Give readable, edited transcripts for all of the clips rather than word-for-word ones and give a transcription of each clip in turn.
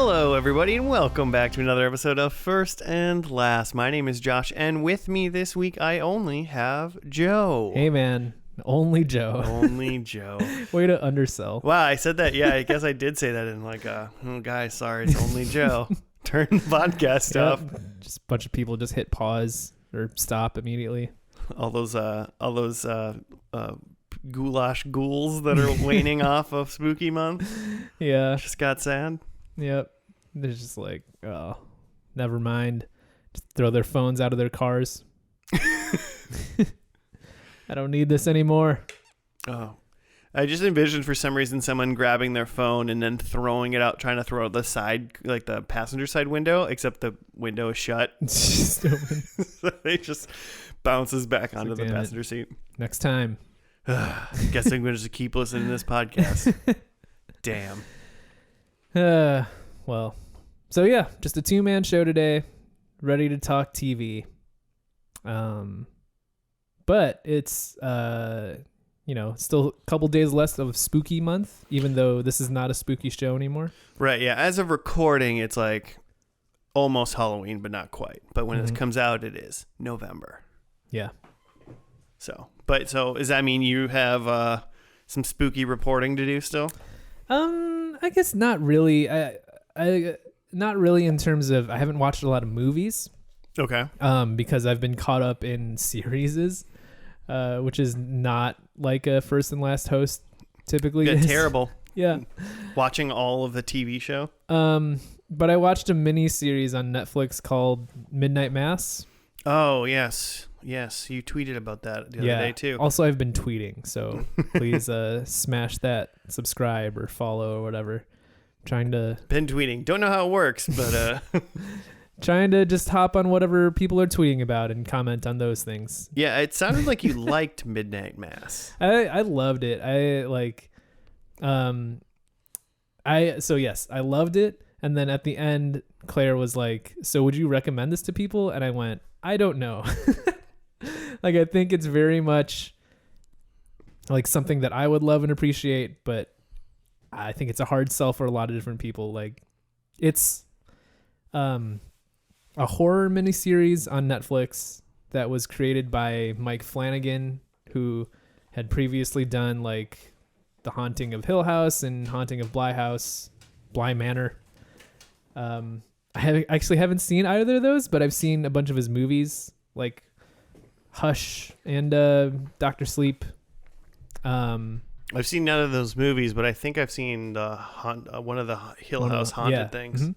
Hello, everybody, and welcome back to another episode of First and Last. My name is Josh, and with me this week, I only have Joe. Hey, man. Only Joe. Only Joe. Way to undersell. Wow, I said that. Yeah, I guess I did say that in like, oh, guys, sorry, it's only Joe. Turn the podcast off. Just a bunch of people just hit pause or stop immediately. All those goulash ghouls that are waning off of spooky month. Yeah. Just got sad. Yep. They're just like, oh, never mind. Just throw their phones out of their cars. I don't need this anymore. Oh, I just envisioned for some reason someone grabbing their phone and then throwing it out, trying to throw out the side, like the passenger side window, except the window is shut. So it just bounces back onto the passenger seat. Next time. Guess I'm going to just keep listening to this podcast. Damn. Well, so yeah, just a 2-man show today, ready to talk TV. But it's, still a couple days less of spooky month, even though this is not a spooky show anymore. Right. Yeah. As of recording, it's like almost Halloween, but not quite. But when it comes out, it is November. Yeah. So does that mean you have, some spooky reporting to do still? I guess not really. I not really in terms of I haven't watched a lot of movies. Okay. Because I've been caught up in series, which is not like a First and Last host typically. Yeah, terrible. Yeah. Watching all of the TV show. But I watched a mini series on Netflix called Midnight Mass. Oh, yes. Yes, you tweeted about that the other day too. Also, I've been tweeting, so please smash that subscribe or follow or whatever. Trying to been tweeting. Don't know how it works, but trying to just hop on whatever people are tweeting about and comment on those things. Yeah, it sounded like you liked Midnight Mass. I loved it. I loved it. And then at the end, Claire was like, "So would you recommend this to people?" And I went, "I don't know." Like, I think it's very much like something that I would love and appreciate, but I think it's a hard sell for a lot of different people. Like, it's a horror miniseries on Netflix that was created by Mike Flanagan, who had previously done like The Haunting of Hill House and Haunting of Bly Manor. I haven't seen either of those, but I've seen a bunch of his movies, like Hush and Dr. Sleep. I've seen none of those movies, but I think I've seen one of the Hill House haunted things.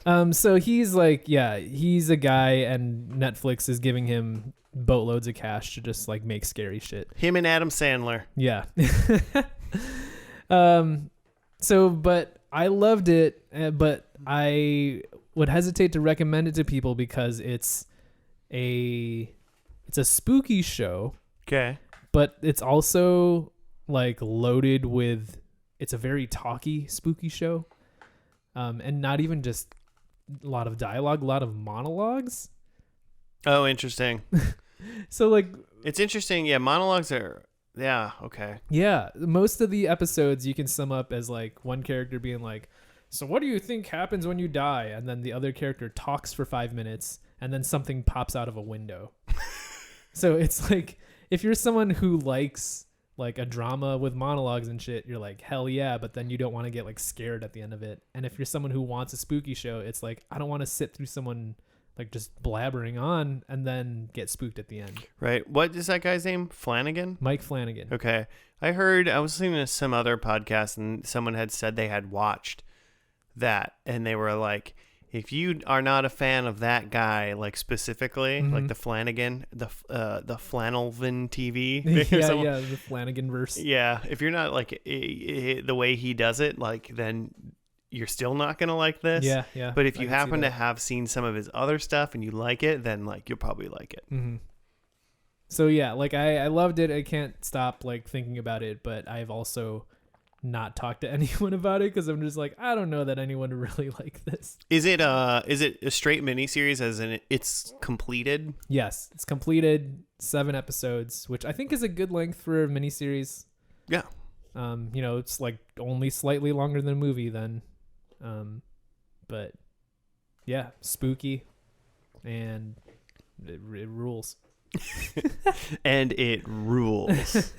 Mm-hmm. So he's he's a guy, and Netflix is giving him boatloads of cash to just like make scary shit. Him and Adam Sandler. Yeah. But I loved it, but I would hesitate to recommend it to people because it's a spooky show. Okay. But it's also like loaded with, it's a very talky, spooky show. And not even just a lot of dialogue, a lot of monologues. Oh, interesting. So like, it's interesting. Yeah. Monologues are, yeah. Okay. Yeah. Most of the episodes you can sum up as like one character being like, "So what do you think happens when you die?" And then the other character talks for 5 minutes and then something pops out of a window. So it's like, if you're someone who likes like a drama with monologues and shit, you're like, hell yeah, but then you don't want to get like scared at the end of it. And if you're someone who wants a spooky show, it's like, I don't want to sit through someone like just blabbering on and then get spooked at the end. Right. What is that guy's name? Flanagan? Mike Flanagan. Okay. I was listening to some other podcast and someone had said they had watched that and they were like, if you are not a fan of that guy, like specifically, like the Flanagan, the Flannelvin TV. Yeah, the Flanagan verse. Yeah, if you're not like the way he does it, like then you're still not gonna like this. Yeah. But if you happen to have seen some of his other stuff and you like it, then like you'll probably like it. Mm-hmm. So yeah, like I loved it. I can't stop like thinking about it, but I've also not talk to anyone about it because I'm just like, I don't know that anyone would really like this. Is it a straight miniseries as in it's completed? Yes, it's completed, 7 episodes, which I think is a good length for a miniseries. Yeah. It's like only slightly longer than a movie then. But yeah, spooky, and it rules. And it rules.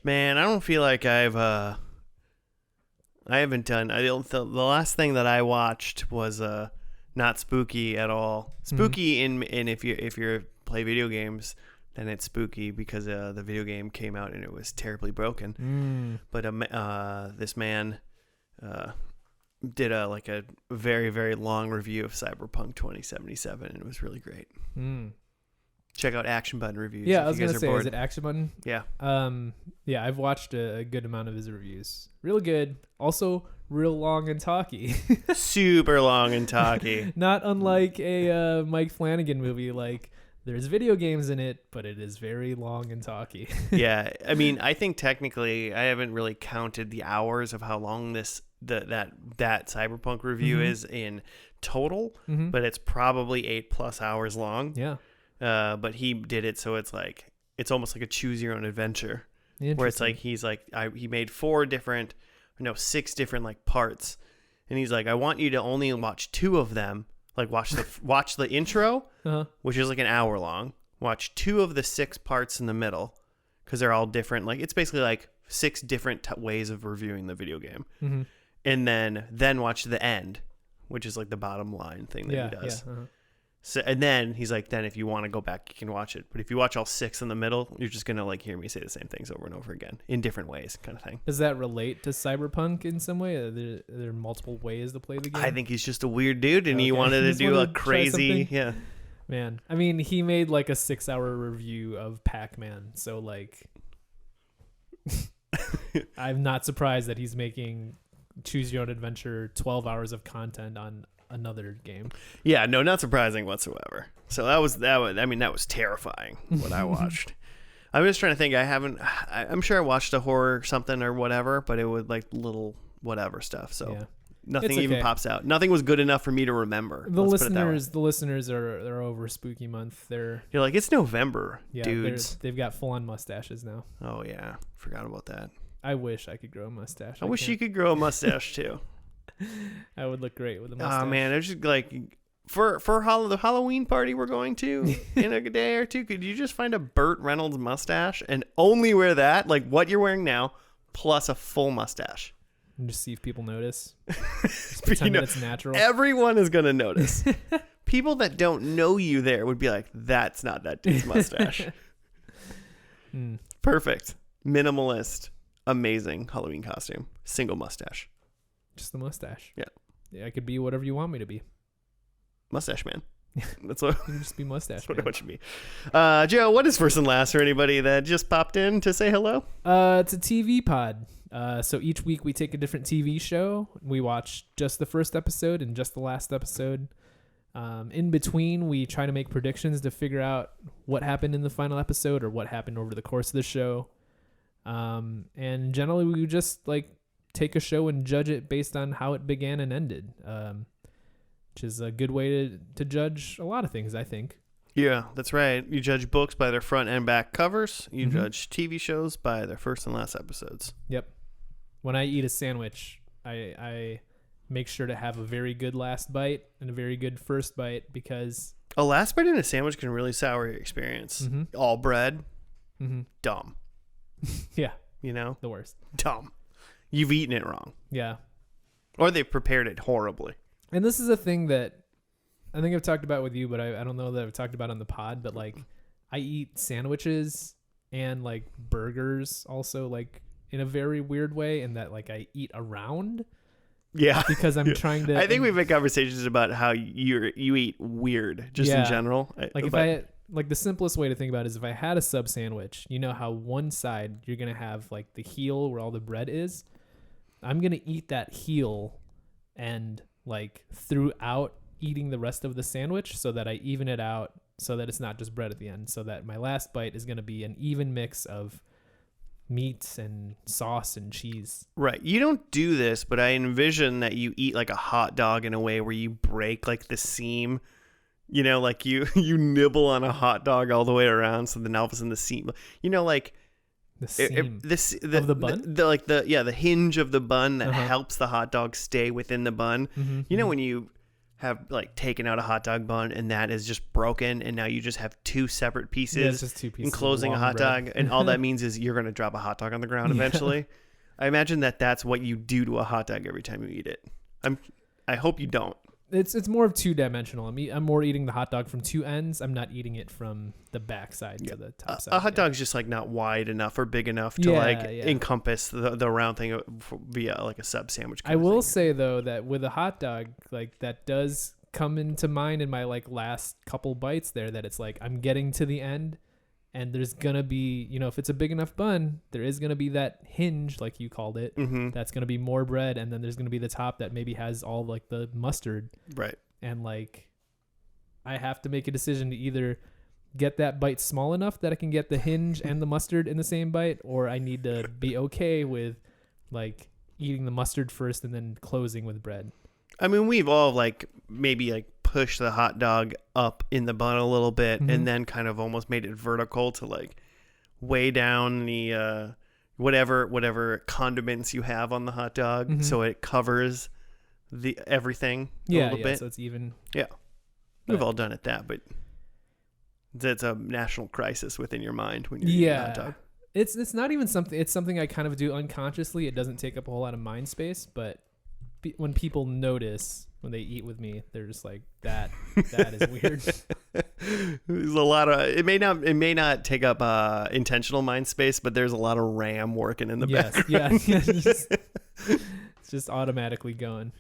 Man, I don't feel like I haven't done. The last thing that I watched was not spooky at all. Spooky in if you play video games, then it's spooky because the video game came out and it was terribly broken. But this man did a very, very long review of Cyberpunk 2077, and it was really great. Check out Action Button reviews. Yeah, I was gonna say, is it Action Button? Yeah. Yeah, I've watched a good amount of his reviews. Real good. Also, real long and talky. Super long and talky. Not unlike a Mike Flanagan movie. Like, there's video games in it, but it is very long and talky. Yeah, I mean, I think technically, I haven't really counted the hours of how long that Cyberpunk review is in total, but it's probably 8+ hours long. Yeah. But he did it so it's almost like a choose your own adventure, where it's like he made 6 different like parts, and he's like, I want you to only watch 2 of them. Like watch the intro, which is like an hour long. Watch 2 of the 6 parts in the middle, because they're all different. Like, it's basically like 6 different ways of reviewing the video game, and then watch the end, which is like the bottom line thing that he does. Yeah, So, and then he's like, then if you want to go back, you can watch it. But if you watch all 6 in the middle, you're just going to like hear me say the same things over and over again in different ways, kind of thing. Does that relate to Cyberpunk in some way? Are there multiple ways to play the game? I think he's just a weird dude, and he wanted to do a crazy, Man, I mean, he made like a 6-hour review of Pac-Man. So like, I'm not surprised that he's making Choose Your Own Adventure 12 hours of content on another game. Yeah, no, not surprising whatsoever. So that was terrifying what I watched. I'm just trying to think. I'm sure I watched a horror something or whatever, but it was like little whatever stuff. So nothing even pops out. Nothing was good enough for me to remember. The listeners are over spooky month. You're like, it's November, dudes. They've got full on mustaches now. Oh yeah, forgot about that. I wish I could grow a mustache. I wish you could grow a mustache too. I would look great with a mustache. Oh man, it's just like for the Halloween party we're going to in a day or two. Could you just find a Burt Reynolds mustache and only wear that, like what you're wearing now, plus a full mustache, and just see if people notice? Just pretend that it's natural. Everyone is gonna notice. People that don't know you there would be like, "That's not that dude's mustache." Perfect, minimalist, amazing Halloween costume, single mustache. Just the mustache. Yeah, I could be whatever you want me to be. Mustache man. That's what. You can just be mustache. That's what I want you to be. Joe, what is first and last for anybody that just popped in to say hello? It's a TV pod. So each week we take a different TV show. We watch just the first episode and just the last episode. In between, we try to make predictions to figure out what happened in the final episode or what happened over the course of the show. And generally, we just like take a show and judge it based on how it began and ended, which is a good way to judge a lot of things, I think. Yeah, that's right. You judge books by their front and back covers. You judge TV shows by their first and last episodes. Yep. When I eat a sandwich, I make sure to have a very good last bite and a very good first bite, because a last bite in a sandwich can really sour your experience. All bread, dumb. Yeah. You know? The worst. Dumb. You've eaten it wrong. Yeah. Or they've prepared it horribly. And this is a thing that I think I've talked about with you, but I don't know that I've talked about on the pod, but like I eat sandwiches and like burgers also like in a very weird way, and that like I eat around. Yeah. Because I'm trying to. I think we've had conversations about how you eat weird just in general. Like the simplest way to think about it is if I had a sub sandwich, you know how one side you're going to have like the heel where all the bread is. I'm going to eat that heel and like throughout eating the rest of the sandwich so that I even it out so that it's not just bread at the end, so that my last bite is going to be an even mix of meats and sauce and cheese. Right. You don't do this, but I envision that you eat like a hot dog in a way where you break like the seam. You know, like you nibble on a hot dog all the way around, so then all of a sudden the seam, you know, like The seam the, of the bun? The hinge of the bun that helps the hot dog stay within the bun. Mm-hmm, You know when you have like taken out a hot dog bun and that is just broken and now you just have two separate pieces, yeah, it's just two pieces enclosing a hot bread. dog, and all that means is you're going to drop a hot dog on the ground eventually. I imagine that's what you do to a hot dog every time you eat it. I hope you don't. It's more of two-dimensional. I'm more eating the hot dog from two ends. I'm not eating it from the back side to the top side. A hot dog's just like not wide enough or big enough to encompass the round thing via like a sub sandwich. I will say though that with a hot dog, like that does come into mind in my like last couple bites there, that it's like I'm getting to the end and there's gonna be, if it's a big enough bun, there is gonna be that hinge, like you called it. Mm-hmm. That's gonna be more bread, and then there's gonna be the top that maybe has all like the mustard. Right. And like, I have to make a decision to either get that bite small enough that I can get the hinge and the mustard in the same bite, or I need to be okay with like eating the mustard first and then closing with bread. I mean, we've all like maybe like pushed the hot dog up in the bun a little bit, and then kind of almost made it vertical to like weigh down the whatever condiments you have on the hot dog, so it covers the everything a little bit. So it's even. Yeah, we've all done it that, but that's a national crisis within your mind when you're eating a hot dog. It's not even something. It's something I kind of do unconsciously. It doesn't take up a whole lot of mind space, but when people notice when they eat with me, they're just like, that is weird. There's a lot of it may not take up intentional mind space, but there's a lot of RAM working in the background. It's just automatically going.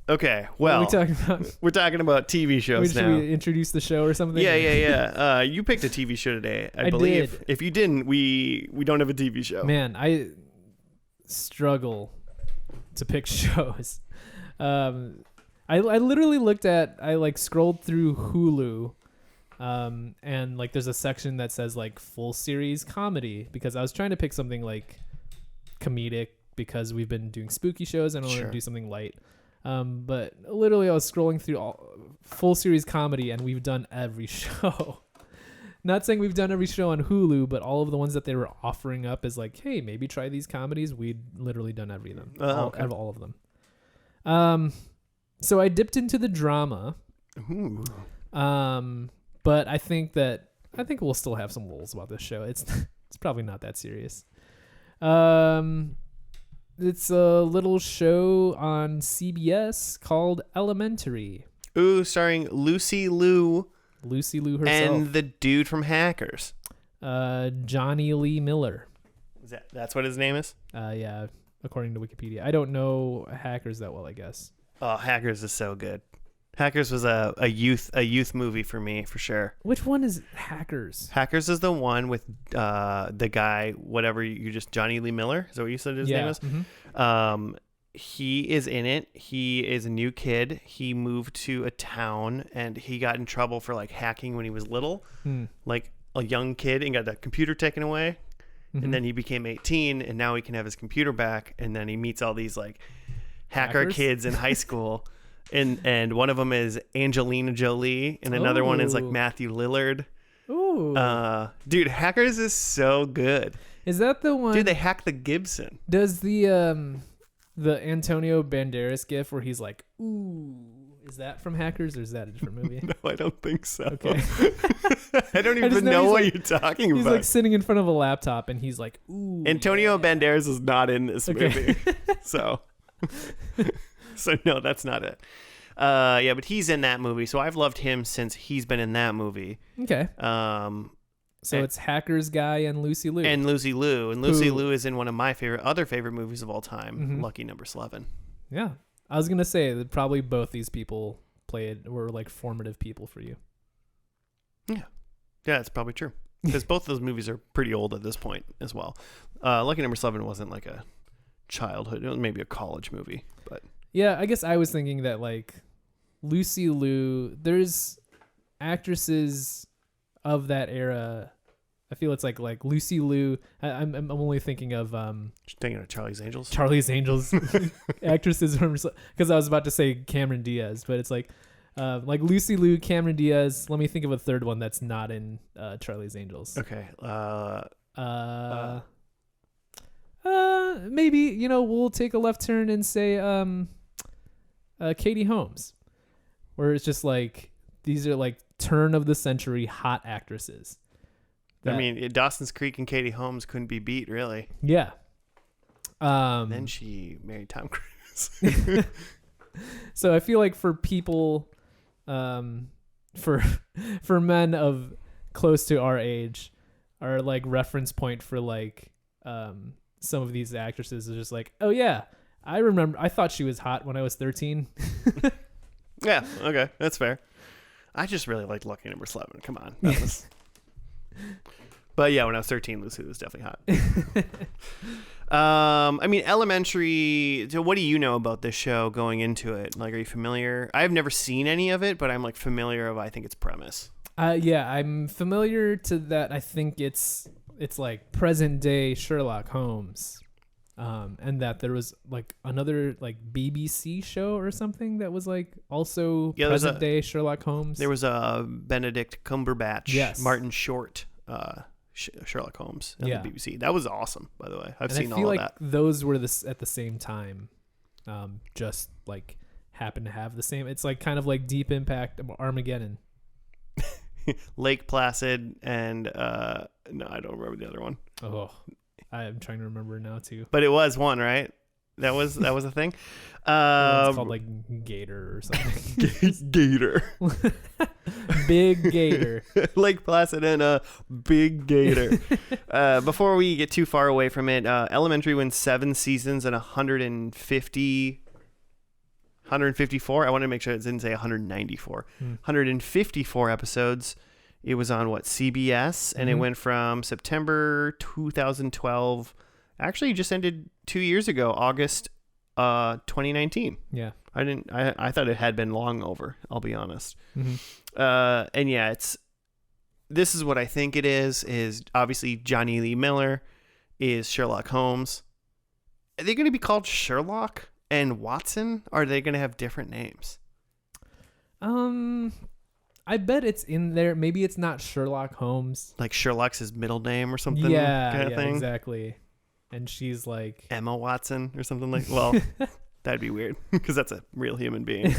Okay, well, what are we talking about? We're talking about TV shows now. Should we introduce the show or something? Yeah. You picked a TV show today, I believe. Did. If you didn't, we don't have a TV show. Man, I struggle to pick shows. I literally scrolled through Hulu, and like there's a section that says like full series comedy, because I was trying to pick something like comedic because we've been doing spooky shows and I wanted to do something light. But literally I was scrolling through all full series comedy, and we've done every show. Not saying we've done every show on Hulu, but all of the ones that they were offering up as like, hey, maybe try these comedies. We'd literally done every of them. All of them. So I dipped into the drama. Ooh. But I think we'll still have some lulls about this show. It's probably not that serious. It's a little show on CBS called Elementary. Ooh, starring Lucy Liu herself. and the dude from Hackers. Johnny Lee Miller. That's what his name is? Yeah, according to Wikipedia. I don't know Hackers that well, I guess. Oh, Hackers is so good. Hackers was a youth movie for me, for sure. Which one is Hackers? Hackers is the one with the guy, whatever you just, Johnny Lee Miller? Is that what you said his name is? Mm-hmm. He is in it. He is a new kid. He moved to a town and he got in trouble for like hacking when he was little, like a young kid, and got the computer taken away. Mm-hmm. And then he became 18 and now he can have his computer back. And then he meets all these like hacker kids in high school. And one of them is Angelina Jolie, and another one is like Matthew Lillard. Ooh. Dude, Hackers is so good. Is that the one? Dude, they hack the Gibson. Does the Antonio Banderas gif where he's like, ooh, is that from Hackers, or is that a different movie? No, I don't think so. Okay. I don't even know what you're talking about. He's like sitting in front of a laptop and he's like, ooh. Antonio Banderas is not in this movie. So no, that's not it. Yeah, but he's in that movie, so I've loved him since he's been in that movie. Okay. So it's Hackers guy and Lucy Liu. And Lucy Liu. And Lucy Liu is in one of my other favorite movies of all time, Lucky Number 11. Yeah. I was going to say that probably both these people were like formative people for you. Yeah. Yeah, that's probably true. Because both those movies are pretty old at this point as well. Lucky Number 11 wasn't like a childhood, it was maybe a college movie, but yeah, I guess I was thinking that like Lucy Liu, there's actresses of that era. I feel it's like Lucy Liu. I'm only thinking of thinking of Charlie's Angels. Charlie's Angels actresses, because I was about to say Cameron Diaz, but it's like Lucy Liu, Cameron Diaz. Let me think of a third one that's not in Charlie's Angels. Okay. Maybe, you know, we'll take a left turn and say Katie Holmes, where it's just like these are like turn of the century hot actresses. I mean, Dawson's Creek and Katie Holmes couldn't be beat, really. Yeah. Then she married Tom Cruise. So I feel like for people, for men of close to our age, our like reference point for like some of these actresses is just like, oh yeah, I remember. I thought she was hot when I was 13. Yeah. Okay, that's fair. I just really liked Lucky Number 11. Come on. That was... But yeah, when I was 13, Lucy was definitely hot. I mean, Elementary. So, what do you know about this show going into it? Like, are you familiar? I've never seen any of it, but I'm like familiar of, I think, its premise. Yeah, I'm familiar to that. I think it's like present day Sherlock Holmes, and that there was like another like BBC show or something that was like also present day Sherlock Holmes. There was a Benedict Cumberbatch, yes. Martin Short. Sherlock Holmes on the BBC. That was awesome, by the way. I've seen all of like that. Those were at the same time, just like happen to have the same. It's like kind of like Deep Impact, Armageddon, Lake Placid, and no, I don't remember the other one. Oh, I'm trying to remember now too. But it was one, right? That was a thing. It's called like Gator or something. Gator. Big Gator. Lake Placid and a big Gator. Before we get too far away from it, Elementary went 7 seasons and 154. I want to make sure it didn't say 194. 154 episodes. It was on CBS, and it went from September 2012. Actually, just ended 2 years ago, August 2019. Yeah. I thought it had been long over, I'll be honest. And yeah, this is what I think it is obviously Johnny Lee Miller is Sherlock Holmes. Are they going to be called Sherlock and Watson? Or are they going to have different names? I bet it's in there. Maybe it's not Sherlock Holmes. Like Sherlock's his middle name or something? Yeah, kind of thing? Exactly. And she's like Emma Watson or something like. Well, that'd be weird because that's a real human being.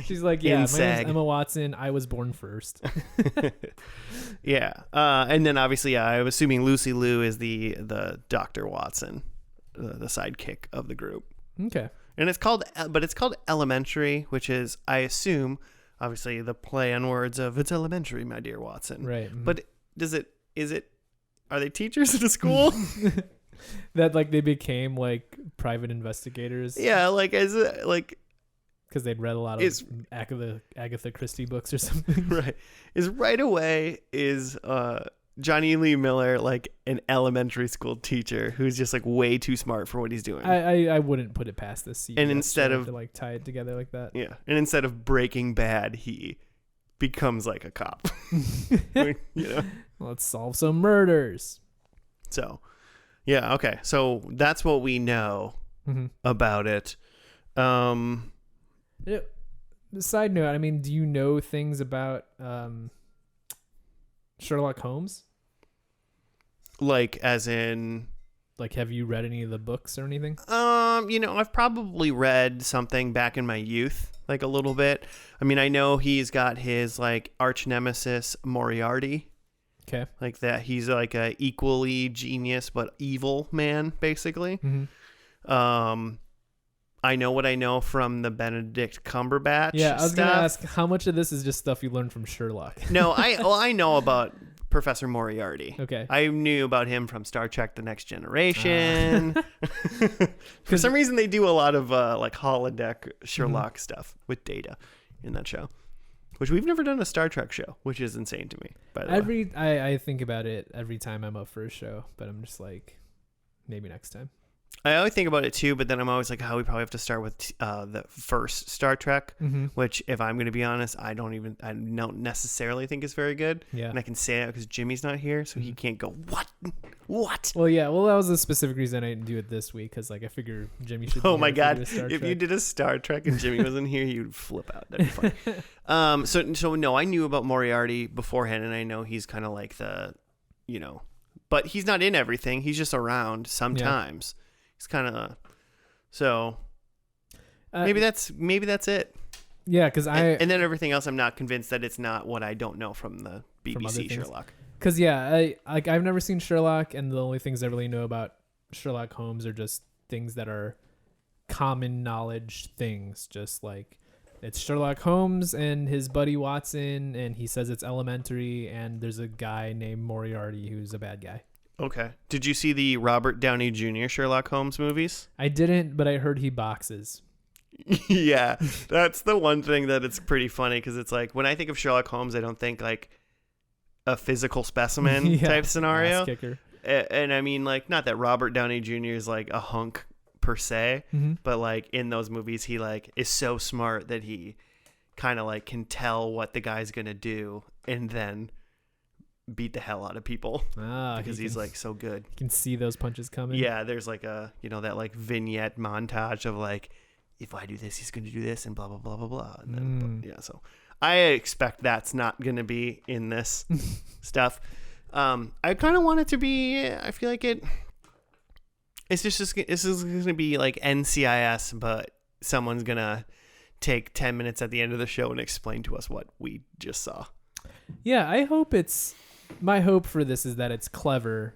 She's like, yeah, my name's Emma Watson. I was born first. Yeah, and then obviously, I'm assuming Lucy Liu is the Dr. Watson, the sidekick of the group. Okay. And it's called Elementary, which is, I assume, obviously the play on words of "It's elementary, my dear Watson." Right. But are they teachers at a school? That like they became like private investigators. Yeah, like is it like because they'd read a lot of Agatha Christie books or something. Right. Right away Johnny Lee Miller like an elementary school teacher who's just like way too smart for what he's doing. I wouldn't put it past this. And instead of to like tie it together like that. Yeah. And instead of Breaking Bad, he becomes like a cop. You know? Let's solve some murders. So, yeah, okay. So that's what we know about it. Side note, I mean, do you know things about Sherlock Holmes? Like, as in... Like, have you read any of the books or anything? I've probably read something back in my youth, like a little bit. I mean, I know he's got his, like, arch nemesis, Moriarty. Okay. Like that, he's like a equally genius but evil man, basically. I know what I know from the Benedict Cumberbatch. Yeah, I was stuff. gonna ask how much of this is just stuff you learned from Sherlock. No, I know about Professor Moriarty. Okay. I knew about him from Star Trek: The Next Generation. For some reason, they do a lot of like holodeck Sherlock stuff with Data in that show. Which we've never done a Star Trek show, which is insane to me, by the way. I think about it every time I'm up for a show, but I'm just like, maybe next time. I always think about it too, but then I'm always like, we probably have to start with the first Star Trek, which, if I'm going to be honest, I don't necessarily think is very good. Yeah. And I can say that because Jimmy's not here, so he can't go, what? Well, yeah. Well, that was a specific reason I didn't do it this week, because like I figure Jimmy should. Oh my God! If you did a Star Trek and Jimmy wasn't here, you'd flip out. That'd be funny. So no, I knew about Moriarty beforehand, and I know he's kind of like the but he's not in everything. He's just around sometimes. Yeah. He's kind of so maybe that's it. Yeah, because and then everything else, I'm not convinced that it's not what I don't know from the BBC Sherlock. Because I've never seen Sherlock, and the only things I really know about Sherlock Holmes are just things that are common knowledge things, just like it's Sherlock Holmes and his buddy Watson, and he says it's elementary, and there's a guy named Moriarty who's a bad guy. Okay. Did you see the Robert Downey Jr. Sherlock Holmes movies? I didn't, but I heard he boxes. Yeah, that's the one thing that it's pretty funny, because it's like when I think of Sherlock Holmes, I don't think like a physical specimen type scenario. Ass kicker. And I mean, like, not that Robert Downey Jr. is like a hunk per se, but like in those movies, he like is so smart that he kind of like can tell what the guy's gonna do and then beat the hell out of people because he's like so good. You can see those punches coming. Yeah, there's like a that like vignette montage of like, if I do this, he's gonna do this and blah blah blah blah blah. And then so I expect that's not gonna be in this stuff. I kind of want it to be. I feel like it's just this is gonna be like NCIS, but someone's gonna take 10 minutes at the end of the show and explain to us what we just saw. Yeah, I hope it's. My hope for this is that it's clever,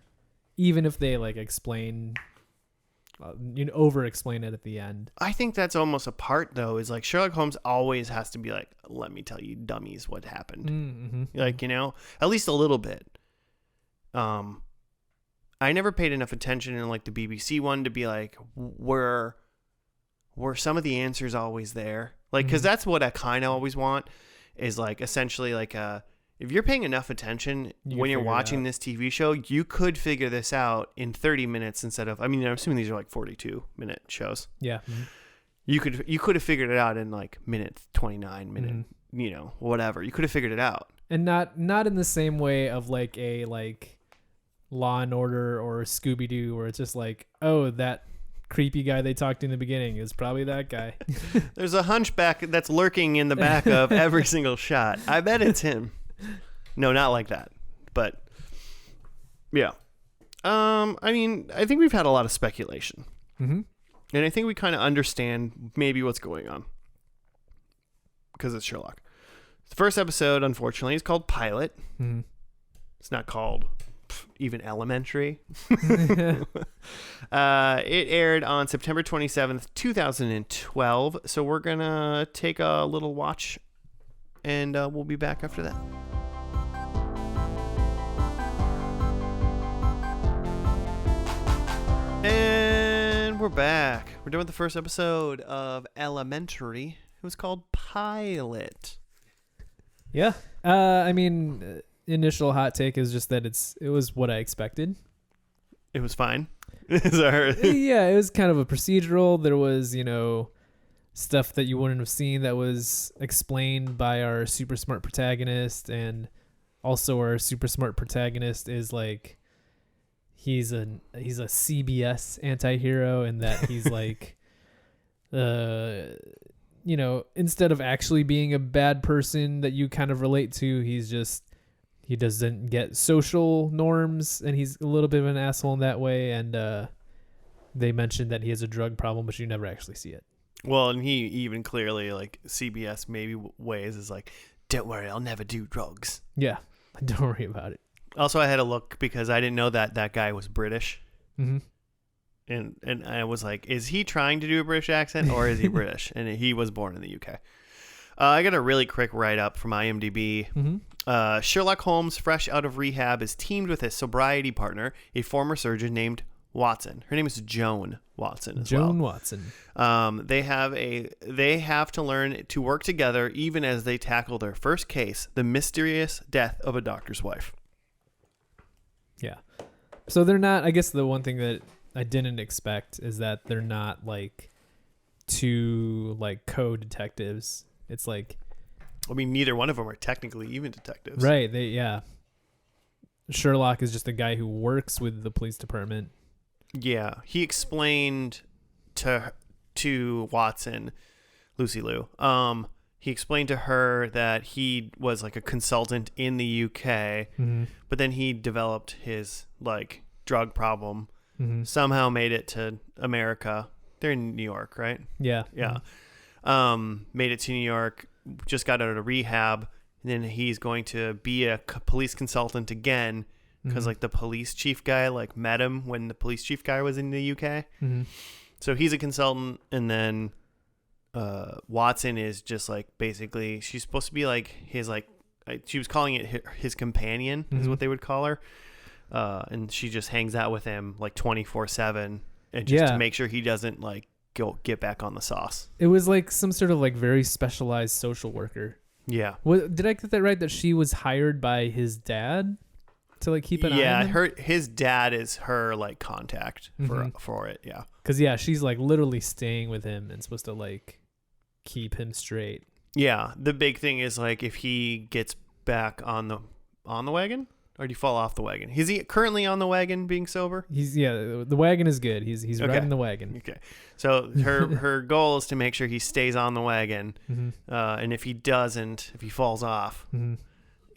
even if they like explain, over explain it at the end. I think that's almost a part though. Is like Sherlock Holmes always has to be like, let me tell you, dummies, what happened. Mm-hmm. Like at least a little bit. I never paid enough attention in like the BBC one to be like, were some of the answers always there? Like, because that's what I kind of always want is like essentially like if you're paying enough attention when you're watching this TV show, you could figure this out in 30 minutes instead of, I mean, I'm assuming these are like 42-minute shows. Yeah. Mm-hmm. You could have figured it out in like minute 29, minute, whatever. You could have figured it out. And not in the same way of like a like Law and Order or Scooby-Doo where it's just like, oh, that creepy guy they talked to in the beginning is probably that guy. There's a hunchback that's lurking in the back of every single shot. I bet it's him. No, not like that. But yeah. I mean, I think we've had a lot of speculation. Mm-hmm. And I think we kind of understand maybe what's going on. Because it's Sherlock. The first episode, unfortunately, is called Pilot. Mm-hmm. It's not called even Elementary. It aired on September 27th, 2012. So we're going to take a little watch and we'll be back after that. And we're back. We're done with the first episode of Elementary. It was called Pilot. Yeah. I mean, initial hot take is just that it was what I expected. It was fine. Yeah, it was kind of a procedural. There was, stuff that you wouldn't have seen that was explained by our super smart protagonist, and also our super smart protagonist is like he's a CBS anti-hero in that he's like instead of actually being a bad person that you kind of relate to, he doesn't get social norms and he's a little bit of an asshole in that way, and they mentioned that he has a drug problem, but you never actually see it. Well, and he even clearly, like, CBS maybe ways is like, don't worry, I'll never do drugs. Yeah, don't worry about it. Also, I had a look because I didn't know that guy was British. Mm-hmm. And I was like, is he trying to do a British accent or is he British? And he was born in the UK. I got a really quick write-up from IMDb. Mm-hmm. Sherlock Holmes, fresh out of rehab, is teamed with his sobriety partner, a former surgeon named Watson. Her name is Joan Watson as well. Joan Watson. They have to learn to work together even as they tackle their first case, the mysterious death of a doctor's wife. Yeah. So they're not, I guess the one thing that I didn't expect is that they're not like two like co-detectives. It's like, I mean, neither one of them are technically even detectives. Right. Sherlock is just a guy who works with the police department. Yeah. He explained to Watson, Lucy Liu, he explained to her that he was like a consultant in the UK, but then he developed his like drug problem, somehow made it to America. They're in New York, right? Yeah. Yeah. Made it to New York, just got out of rehab, and then he's going to be a police consultant again because like the police chief guy like met him when the police chief guy was in the UK. So he's a consultant, and then Watson is just like basically she's supposed to be like his like she was calling it his companion is what they would call her, and she just hangs out with him like 24/7 and just to make sure he doesn't like get back on the sauce. It was like some sort of like very specialized social worker. Yeah. Did I get that right? That she was hired by his dad to like keep an eye on him? His dad is her like contact for it. Yeah. Because she's like literally staying with him and supposed to like keep him straight. Yeah, the big thing is like if he gets back on the wagon, or do you fall off the wagon? Is he currently on the wagon being sober? The wagon is good. He's okay. Riding the wagon. Okay, so her goal is to make sure he stays on the wagon, and if he falls off,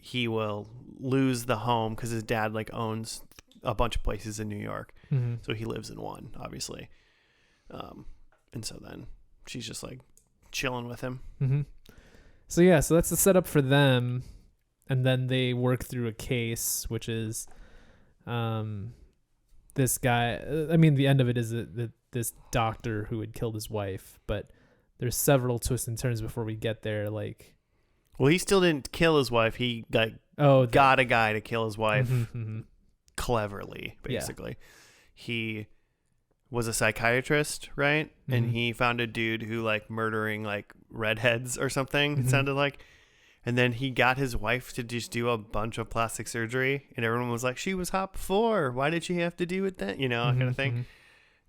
he will lose the home because his dad like owns a bunch of places in New York, so he lives in one, obviously, and so then she's just like chilling with him. So that's the setup for them, and then they work through a case, which is this guy. I mean, the end of it is that this doctor who had killed his wife, but there's several twists and turns before we get there. Like, well, he still didn't kill his wife. He got a guy to kill his wife cleverly, basically. Yeah. He was a psychiatrist, right? And he found a dude who like murdering like redheads or something, it sounded like. And then he got his wife to just do a bunch of plastic surgery, and everyone was like, she was hot before, why did she have to do it then? Kind of thing.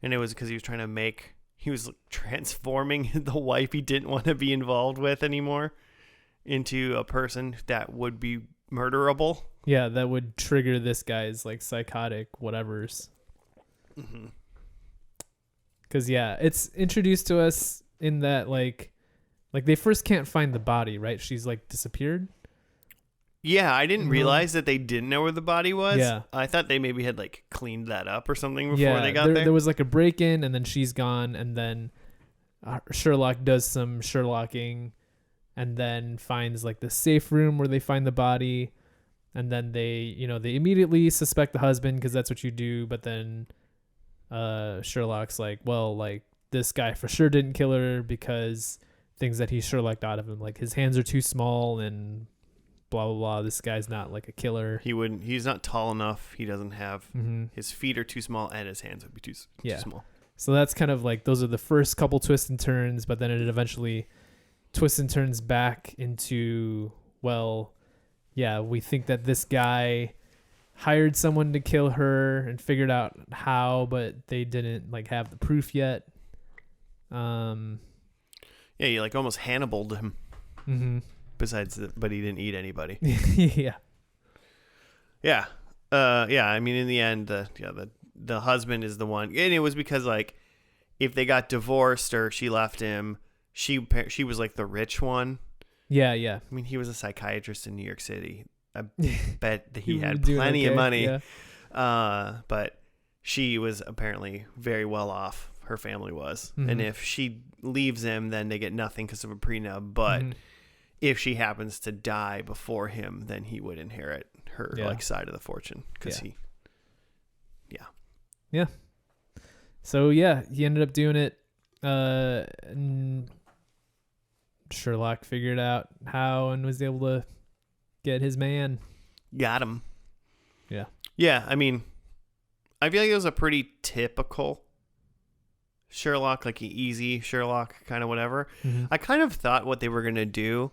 And it was because he was trying to he was transforming the wife he didn't want to be involved with anymore into a person that would be murderable. Yeah, that would trigger this guy's like psychotic whatevers. Because it's introduced to us in that like they first can't find the body, right? She's like disappeared. Yeah, I didn't realize that they didn't know where the body was. Yeah, I thought they maybe had like cleaned that up or something before they got there. There was like a break-in, and then she's gone, and then Sherlock does some Sherlocking, and then finds like the safe room where they find the body, and then they immediately suspect the husband because that's what you do, but then Sherlock's like, well, like this guy for sure didn't kill her because things that he Sherlocked out of him, like his hands are too small and blah blah blah. This guy's not like a killer. He's not tall enough. He doesn't have his feet are too small and his hands would be too small. So that's kind of like those are the first couple twists and turns, but then it eventually twists and turns back into, well, yeah, we think that this guy hired someone to kill her and figured out how, but they didn't like have the proof yet. Yeah, you like almost Hannibaled him. But he didn't eat anybody. Yeah. Yeah. I mean, in the end, the husband is the one, and it was because like if they got divorced or she left him, she was like the rich one. Yeah. I mean, he was a psychiatrist in New York City. I bet that he had plenty of money. Yeah. But she was apparently very well off. Her family was. And if she leaves him, then they get nothing because of a prenup. But if she happens to die before him, then he would inherit her like side of the fortune because Yeah. So he ended up doing it. And Sherlock figured out how and was able to get his man. Got him. Yeah. Yeah. I mean, I feel like it was a pretty typical Sherlock, like an easy Sherlock kind of whatever. I kind of thought what they were going to do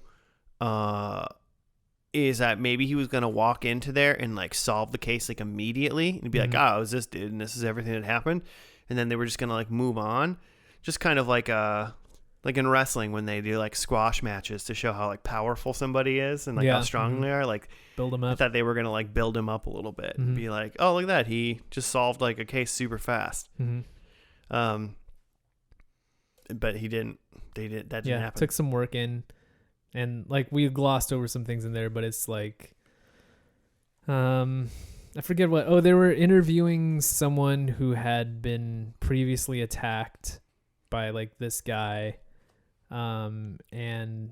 is that maybe he was going to walk into there and like solve the case like immediately and be like, oh, it was this dude and this is everything that happened. And then they were just going to like move on. Just kind of like in wrestling when they do like squash matches to show how like powerful somebody is and like how strong they are. Like build him up. I thought they were going to like build him up a little bit and be like, oh, look at that. He just solved like a case super fast. But he didn't. That didn't happen. Took some work in. And like we glossed over some things in there, but it's like, I forget what. Oh, they were interviewing someone who had been previously attacked by like this guy, and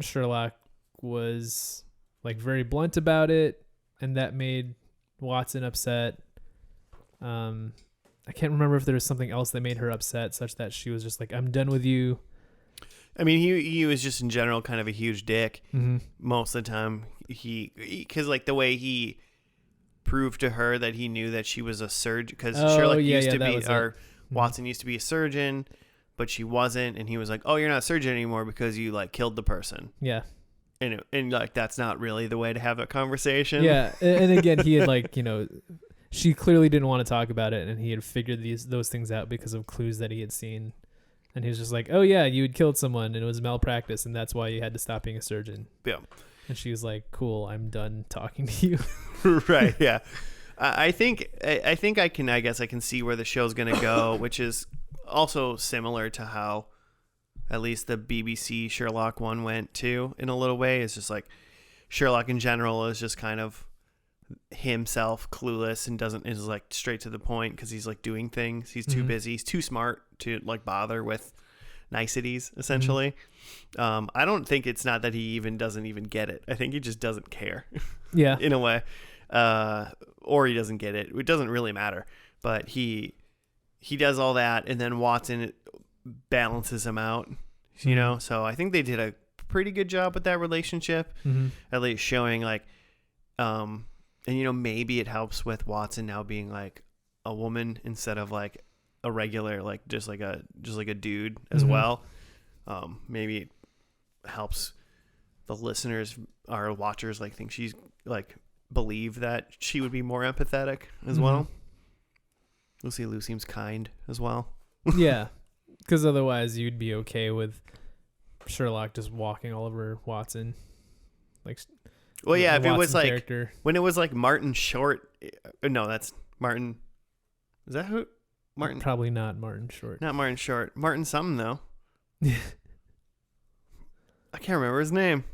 Sherlock was like very blunt about it, and that made Watson upset. I can't remember if there was something else that made her upset, such that she was just like, "I'm done with you." I mean, he was just in general kind of a huge dick Mm-hmm. most of the time. Because like the way he proved to her that he knew that she was a surgeon, because Sherlock used to be, or Watson used to be a surgeon, but she wasn't, and he was like, "Oh, you're not a surgeon anymore because you like killed the person." Yeah. And like that's not really the way to have a conversation. Yeah, and again, he had like, she clearly didn't want to talk about it, and he had figured those things out because of clues that he had seen, and he was just like, "Oh yeah, you had killed someone, and it was malpractice, and that's why you had to stop being a surgeon." Yeah. And she was like, "Cool, I'm done talking to you." Right. Yeah. I think I can see where the show's gonna go, which is also similar to how at least the BBC Sherlock one went too, in a little way. It's just like Sherlock in general is just kind of himself, clueless, and is like straight to the point because he's like doing things. He's too busy. He's too smart to like bother with niceties, essentially. I don't think it's not that he doesn't even get it. I think he just doesn't care. Yeah. In a way. Or he doesn't get it. It doesn't really matter. But he does all that, and then Watson balances him out, so I think they did a pretty good job with that relationship, at least showing like and maybe it helps with Watson now being like a woman instead of like a regular, like just like a dude as well. Maybe it helps the listeners or watchers like think she's like believe that she would be more empathetic as well. Lucy Liu seems kind as well. Yeah, because otherwise you'd be okay with Sherlock just walking all over Watson, like. Well, yeah, if Watson it was like character. when it was like Martin Short. No, that's Martin. Is that who? Martin? Probably not Martin Short. Not Martin Short. Martin something though. I can't remember his name.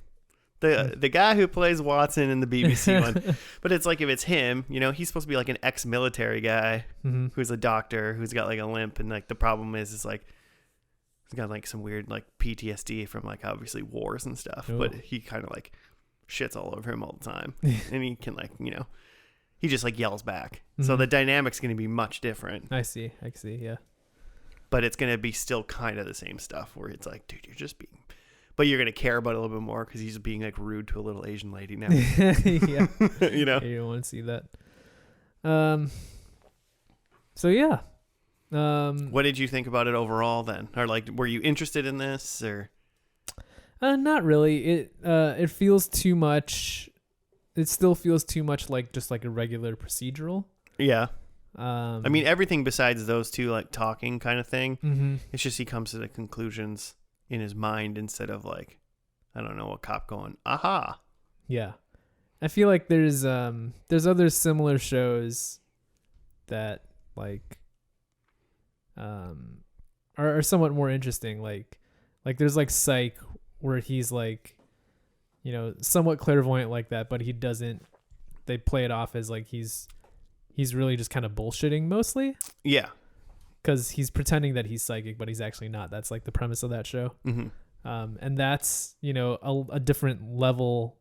The guy who plays Watson in the BBC one. But it's like if it's him, he's supposed to be like an ex-military guy who's a doctor who's got like a limp, and like the problem is like he's got like some weird like PTSD from like obviously wars and stuff. Ooh. But he kind of like shits all over him all the time, and he can like he just like yells back. So the dynamic's going to be much different. I see. Yeah. But it's going to be still kind of the same stuff where it's like, dude, you're just being. But you're going to care about it a little bit more because he's being like rude to a little Asian lady now. Yeah. Yeah, you don't want to see that. So yeah. What did you think about it overall then? Or like, were you interested in this or? Not really. It feels too much. It still feels too much like just like a regular procedural. Yeah. I mean, everything besides those two, like talking kind of thing. It's just he comes to the conclusions in his mind instead of like, I don't know, a cop going, aha. Yeah. I feel like there's other similar shows that like are somewhat more interesting. Like there's like Psych, where he's like, somewhat clairvoyant like that, but they play it off as like he's really just kind of bullshitting mostly. Yeah. Because he's pretending that he's psychic, but he's actually not. That's like the premise of that show. And that's, a different level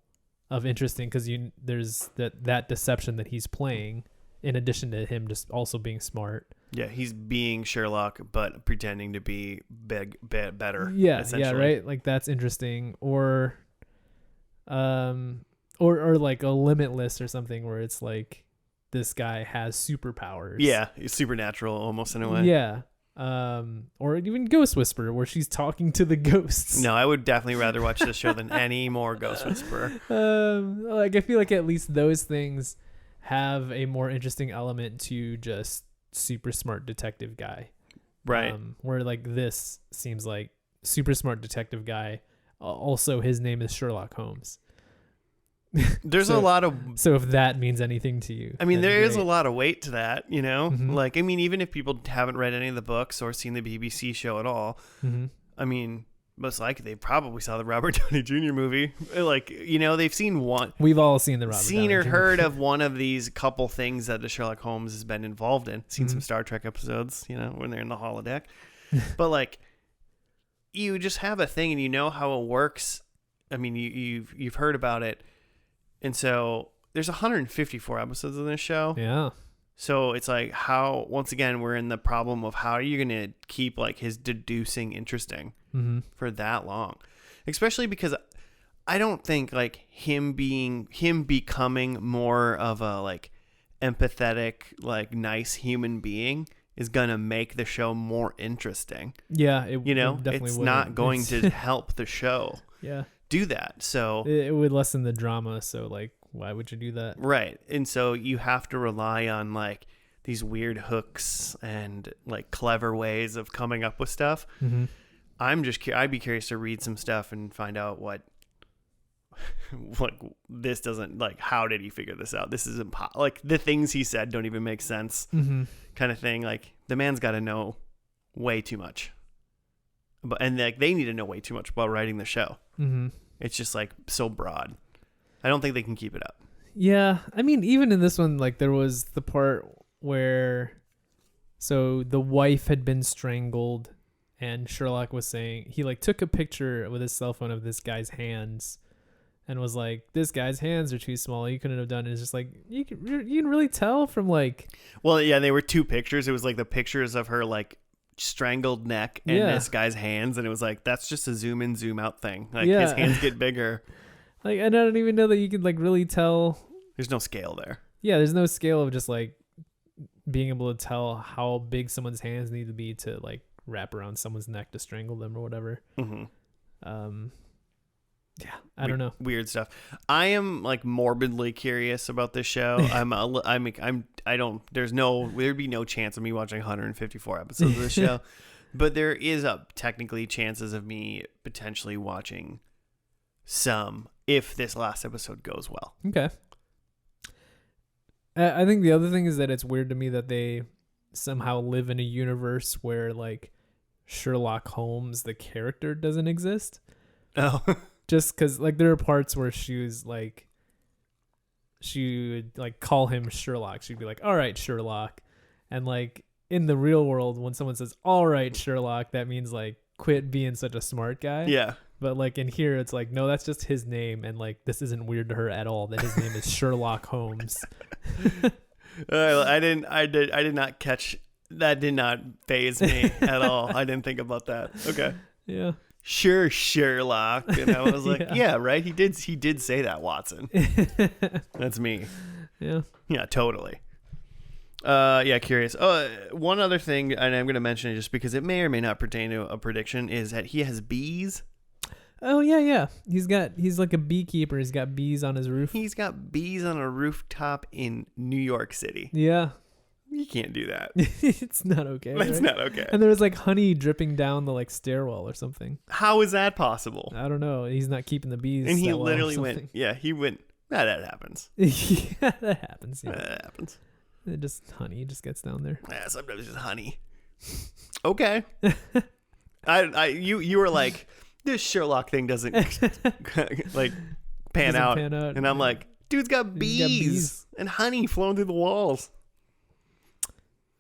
of interesting because there's that deception that he's playing in addition to him just also being smart. Yeah, he's being Sherlock, but pretending to be better. Yeah, right. Like that's interesting, or like a Limitless or something where it's like this guy has superpowers. Yeah, he's supernatural almost in a way. Yeah, or even Ghost Whisperer where she's talking to the ghosts. No, I would definitely rather watch this show than any more Ghost Whisperer. Like I feel like at least those things have a more interesting element to just super smart detective guy, right? Where like this seems like super smart detective guy, also his name is Sherlock Holmes. There's a lot of, so if that means anything to you, I mean, there is a lot of weight to that, like, I mean, even if people haven't read any of the books or seen the BBC show at all, I mean, most likely they probably saw the Robert Downey Jr. movie. Like, they've seen one. We've all seen the Robert seen Downey or Jr. heard of one of these couple things that the Sherlock Holmes has been involved in. Seen some Star Trek episodes, when they're in the holodeck. But like, you just have a thing and you know how it works. I mean, you've heard about it, and so there's 154 episodes of this show. Yeah. So it's like, how, once again, we're in the problem of how are you going to keep like his deducing interesting for that long, especially because I don't think like him becoming more of a like empathetic, like nice human being is going to make the show more interesting. Yeah. It definitely it's would. not going to help the show do that. So it would lessen the drama. So like, why would you do that? Right. And so you have to rely on like these weird hooks and like clever ways of coming up with stuff. I'd be curious to read some stuff and find out what this doesn't, like, how did he figure this out? This is impossible. Like the things he said don't even make sense kind of thing. Like the man's got to know way too much. And like they need to know way too much about writing the show. It's just like so broad. I don't think they can keep it up. Yeah. I mean, even in this one, like there was the part where, so the wife had been strangled and Sherlock was saying, he like took a picture with his cell phone of this guy's hands and was like, this guy's hands are too small. You couldn't have done it. It's just like, you can really tell from like. Well, yeah, they were two pictures. It was like the pictures of her like strangled neck and this guy's hands. And it was like, that's just a zoom in, zoom out thing. Like his hands get bigger. Like, and I don't even know that you could like really tell. There's no scale there. Yeah, there's no scale of just like being able to tell how big someone's hands need to be to like wrap around someone's neck to strangle them or whatever. Yeah, I don't know. Weird stuff. I am like morbidly curious about this show. There'd be no chance of me watching 154 episodes of this show, but there is technically chances of me potentially watching some if this last episode goes well. Okay. I think the other thing is that it's weird to me that they somehow live in a universe where like Sherlock Holmes, the character, doesn't exist. Oh. Just because like there are parts where she would like call him Sherlock. She'd be like, all right, Sherlock. And like in the real world, when someone says, all right, Sherlock, that means like quit being such a smart guy. Yeah. But like in here, it's like, no, that's just his name. And like, this isn't weird to her at all that his name is Sherlock Holmes. I did not catch that. Did not faze me at all. I didn't think about that. Okay. Yeah. Sure, Sherlock. And I was like, yeah, right. He did say that, Watson. That's me. Yeah. Yeah, totally. Yeah, curious. One other thing, and I'm going to mention it just because it may or may not pertain to a prediction, is that he has bees. Oh, yeah. He's like a beekeeper. He's got bees on his roof. He's got bees on a rooftop in New York City. Yeah. You can't do that. It's not okay. That's not okay. And there was like honey dripping down the like stairwell or something. How is that possible? I don't know. He's not keeping the bees. And he literally went, he went, that happens. Yeah, that happens. Yeah. That happens. It just honey just gets down there. Yeah, sometimes it's just honey. Okay. You were like, this Sherlock thing doesn't like pan out. And I'm like, dude's got bees and honey flowing through the walls.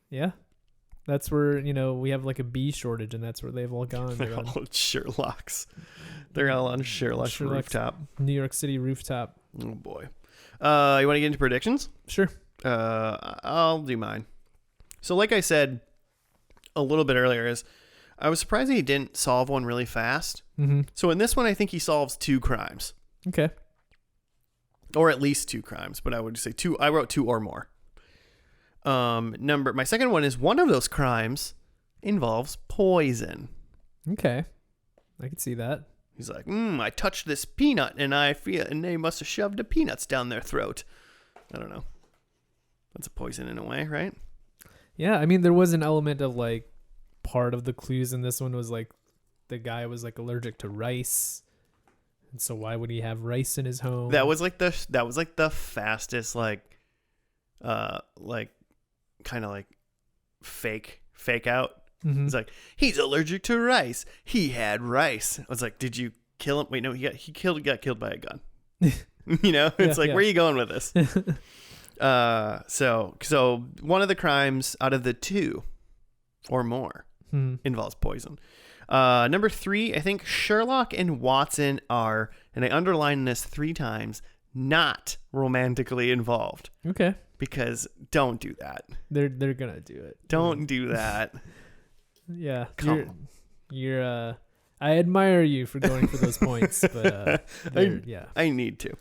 Yeah. That's where, we have like a bee shortage and that's where they've all gone. They're all Sherlocks. They're all on Sherlock's rooftop. New York City rooftop. Oh boy. You want to get into predictions? Sure. I'll do mine. So like I said a little bit earlier, I was surprised he didn't solve one really fast. Mm-hmm. So in this one, I think he solves 2 crimes. Okay. Or at least 2 crimes, but I would say 2. I wrote 2 or more. My second one is one of those crimes involves poison. Okay. I can see that. He's like, I touched this peanut and they must have shoved the peanuts down their throat. I don't know. That's a poison in a way, right? Yeah. I mean, there was an element of like part of the clues in this one was like the guy was like allergic to rice. And so why would he have rice in his home? That was like the fastest, kind of like fake out Mm-hmm. He's like, he's allergic to rice. He had rice. I was like, did you kill him? Wait, no, he got killed by a gun. It's like, where are you going with this? So one of the crimes out of the two or more involves poison. Number 3, I think Sherlock and Watson are, and I underline this 3 times, not romantically involved. Okay. Because don't do that. They're gonna do it. Don't do that. Yeah. You're I admire you for going for those points, but I need to.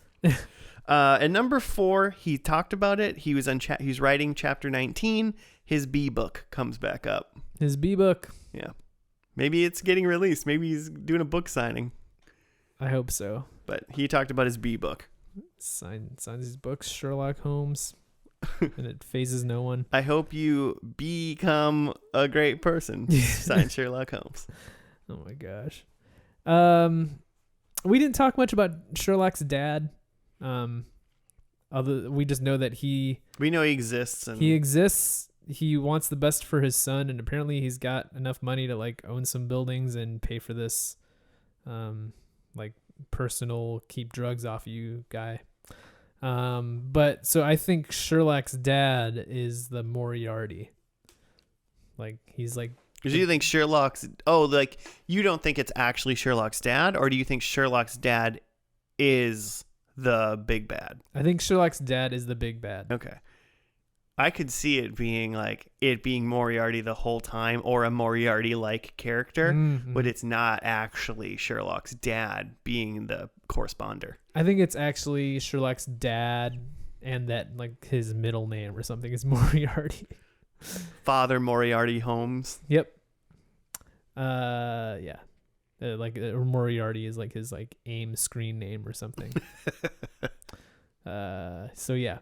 And number 4, he talked about it. He was he's writing chapter 19. His B book comes back up. His B book. Yeah. Maybe it's getting released. Maybe he's doing a book signing. I hope so. But he talked about his B book. Signs his books, Sherlock Holmes, and it phases no one. I hope you become a great person. Sign Sherlock Holmes. Oh my gosh. We didn't talk much about Sherlock's dad. We just know that we know he exists. He exists. He wants the best for his son, and apparently he's got enough money to like own some buildings and pay for this, like personal keep drugs off you guy. But so I think Sherlock's dad is the Moriarty. Like he's like. Do you think Sherlock's? Oh, like you don't think it's actually Sherlock's dad, or do you think Sherlock's dad is the big bad? I think Sherlock's dad is the big bad. Okay. I could see it being Moriarty the whole time, or a Moriarty-like character, but it's not actually Sherlock's dad being the corresponder. I think it's actually Sherlock's dad, and that like his middle name or something is Moriarty. Father Moriarty Holmes. Yep. Yeah. Or Moriarty is like his like AIM screen name or something. So yeah.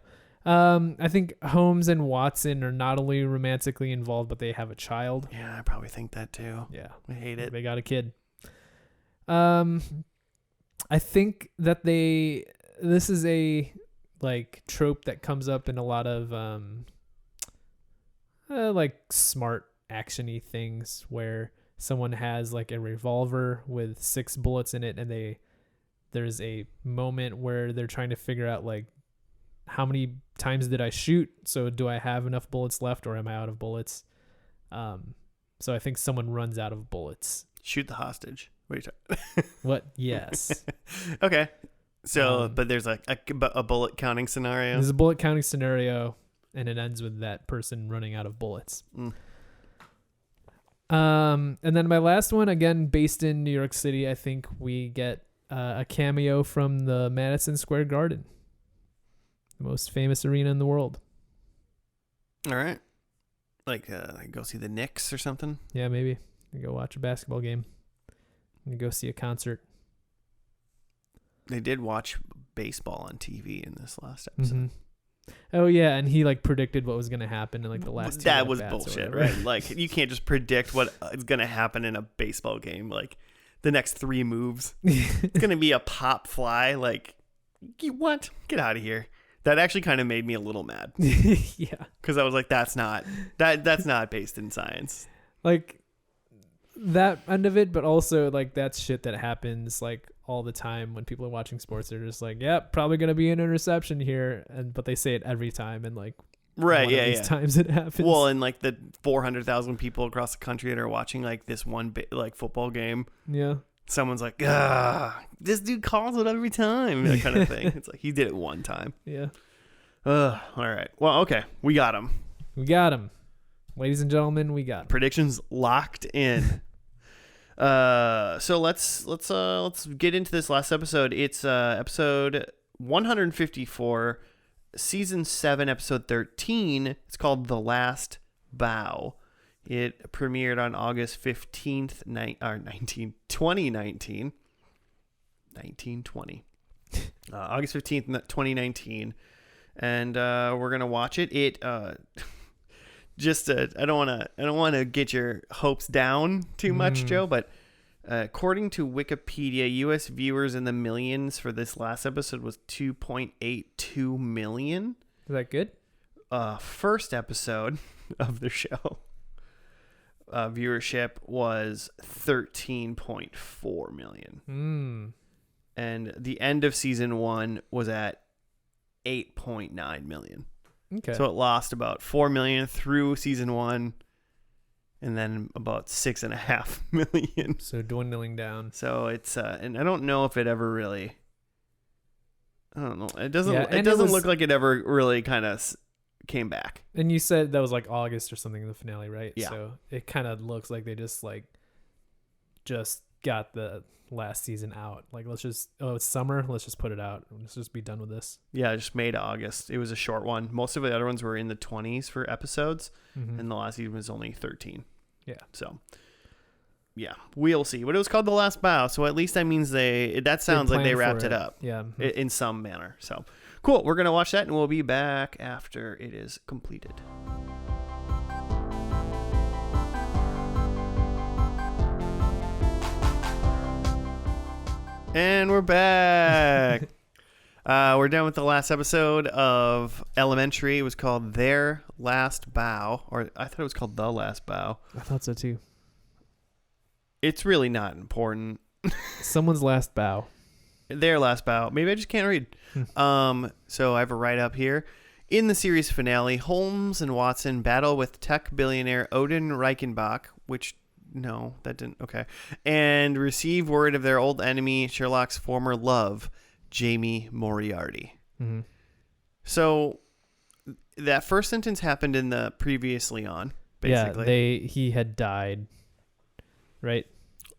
I think Holmes and Watson are not only romantically involved, but they have a child. Yeah, I probably think that too. Yeah. I hate it. They got a kid. I think that this is a like trope that comes up in a lot of like smart actiony things where someone has like a revolver with 6 bullets in it, and there's a moment where they're trying to figure out like how many times did I shoot? So do I have enough bullets left, or am I out of bullets? So I think someone runs out of bullets. Shoot the hostage. What are you talking? What? Yes. Okay. So, but there's like a bullet counting scenario. There's a bullet counting scenario, and it ends with that person running out of bullets. And then my last one, again, based in New York City, I think we get a cameo from the Madison Square Garden, the most famous arena in the world. All right. Like go see the Knicks or something? Yeah, maybe. You go watch a basketball game. You go see a concert. They did watch baseball on TV in this last episode. Mm-hmm. Oh yeah, and he like predicted what was going to happen in like the last. That was bullshit, right? Like you can't just predict what is going to happen in a baseball game. Like the next 3 moves, it's going to be a pop fly. Like what? Get out of here. That actually kind of made me a little mad. Yeah, because I was like, that's not based in science. Like that end of it, but also like that's shit that happens like all the time when people are watching sports. They're just like, yeah, probably gonna be an interception here, but they say it every time, and like times it happens. Well, and like the 400,000 people across the country that are watching like this one like football game, yeah, someone's like, this dude calls it every time, that kind of thing. It's like he did it one time. Yeah. All right. Well, okay, we got him. Ladies and gentlemen, we got him. Predictions locked in. So let's get into this last episode. It's episode 154, season 7, episode 13. It's called The Last Bow. It premiered on August 15th, 2019. 1920. August 15th, 2019. And we're gonna watch it. I don't want to get your hopes down too much, Joe, but according to Wikipedia, US viewers in the millions for this last episode was 2.82 million. Is that good? First episode of the show viewership was 13.4 million. And the end of season 1 was at 8.9 million. Okay. So it lost about 4 million through season 1, and then about 6.5 million. So dwindling down. So it's and I don't know if it ever really. I don't know. It doesn't. Yeah, it doesn't look like it ever really kind of came back. And you said that was like August or something in the finale, right? Yeah. So it kind of looks like they just got the last season out. Like, it's summer. Let's just put it out. Let's just be done with this. Yeah, just May to August. It was a short one. Most of the other ones were in the 20s for episodes, and the last season was only 13. Yeah. So, yeah, we'll see. But it was called The Last Bow, so at least that means that sounds like they wrapped it up. Yeah. In some manner. So, cool. We're going to watch that, and we'll be back after it is completed. And we're back. We're done with the last episode of Elementary. It was called Their Last Bow, or I thought it was called The Last Bow. I thought so too. It's really not important. Someone's last bow. Their last bow. Maybe I just can't read. So I have a write-up here. In the series finale, Holmes and Watson battle with tech billionaire Odin Reichenbach, which... No, that didn't... Okay. And receive word of their old enemy, Sherlock's former love, Jamie Moriarty. Mm-hmm. So that first sentence happened in the previously on, basically. Yeah, he had died, right?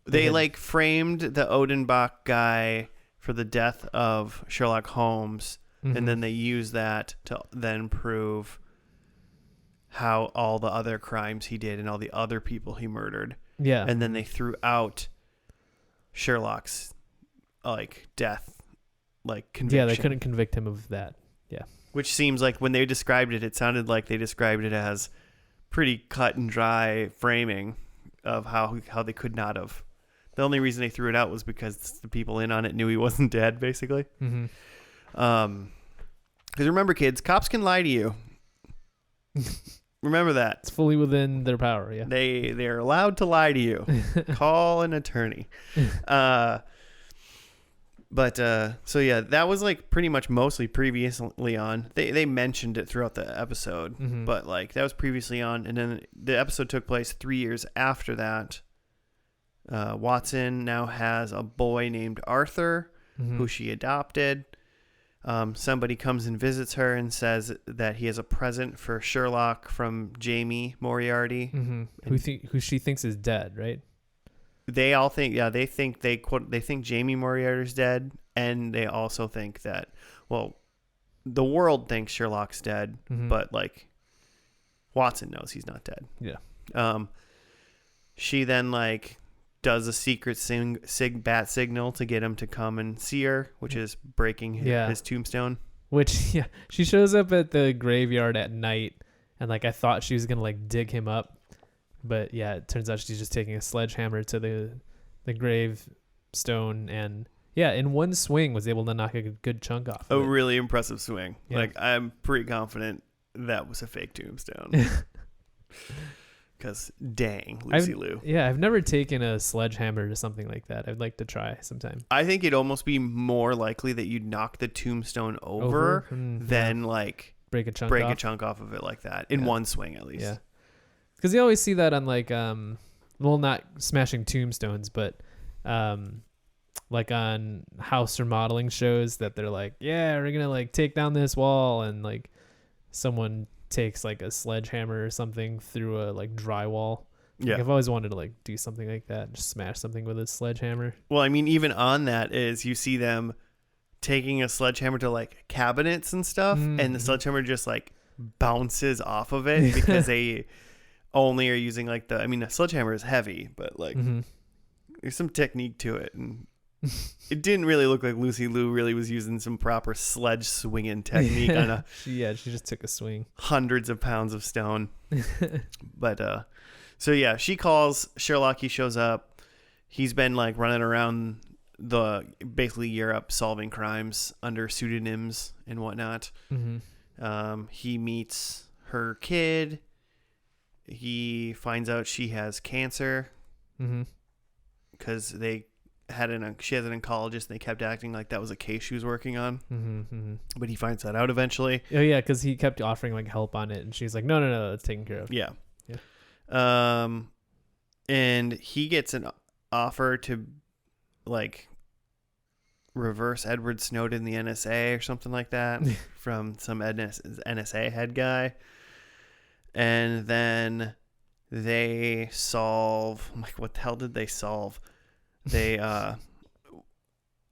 They framed the Odenbach guy for the death of Sherlock Holmes, and then they used that to then prove how all the other crimes he did and all the other people he murdered. Yeah. And then they threw out Sherlock's death conviction. Yeah, they couldn't convict him of that. Yeah. Which seems like when they described it, it sounded like they described it as pretty cut and dry framing of how they could not have. The only reason they threw it out was because the people in on it knew he wasn't dead, basically. Mm-hmm. Because remember, kids, cops can lie to you. Remember that. It's fully within their power, yeah. They're allowed to lie to you. Call an attorney. So yeah, that was pretty much mostly previously on. They mentioned it throughout the episode, but that was previously on, and then the episode took place 3 years after that. Watson now has a boy named Arthur, who she adopted. Somebody comes and visits her and says that he has a present for Sherlock from Jamie Moriarty, who she thinks is dead, right? They all think, they think Jamie Moriarty's dead, and they also think that, well, the world thinks Sherlock's dead, but Watson knows he's not dead. Yeah. She then does a secret bat signal to get him to come and see her, which is breaking his tombstone. Which, yeah, she shows up at the graveyard at night, and I thought she was gonna dig him up, but yeah, it turns out she's just taking a sledgehammer to the gravestone, and yeah, in one swing was able to knock a good chunk off. A really impressive swing. Yeah. I'm pretty confident that was a fake tombstone. Because dang, Lucy Liu. Yeah, I've never taken a sledgehammer to something like that. I'd like to try sometime. I think it'd almost be more likely that you'd knock the tombstone over than break a chunk off of it like that in one swing at least. Yeah, because you always see that on not smashing tombstones, but on house remodeling shows that they're we're gonna take down this wall, and someone takes a sledgehammer or something through a drywall. Yeah, I've always wanted to do something like that, just smash something with a sledgehammer. Well, I mean, even on that is you see them taking a sledgehammer to cabinets and stuff, and the sledgehammer just bounces off of it because they only are using a sledgehammer is heavy, but there's some technique to it, and it didn't really look like Lucy Liu really was using some proper sledge swinging technique on she just took a swing. Hundreds of pounds of stone. But so yeah, she calls Sherlock. He shows up. He's been running around basically Europe solving crimes under pseudonyms and whatnot. He meets her kid. he finds out she has cancer because she has an oncologist and they kept acting like that was a case she was working on. But he finds that out eventually. Oh yeah, because he kept offering like help on it, and she's like, no, it's taken care of. Yeah. And he gets an offer to like reverse Edward Snowden, the NSA or something like that, from some NSA head guy. And then they solve, I'm like, what the hell did they solve? They,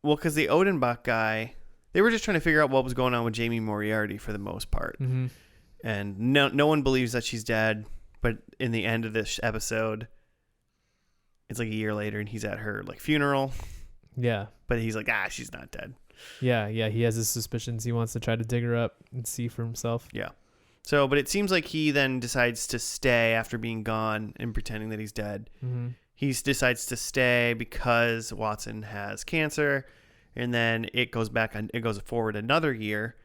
because the Odenbach guy, they were just trying to figure out what was going on with Jamie Moriarty for the most part. And no one believes that she's dead. But in the end of this episode, it's like a year later and he's at her like funeral. Yeah. But he's like, she's not dead. Yeah. He has his suspicions. He wants to try to dig her up and see for himself. Yeah. So, but it seems like he then decides to stay after being gone and pretending that he's dead. He decides to stay because Watson has cancer. And then it goes forward another year,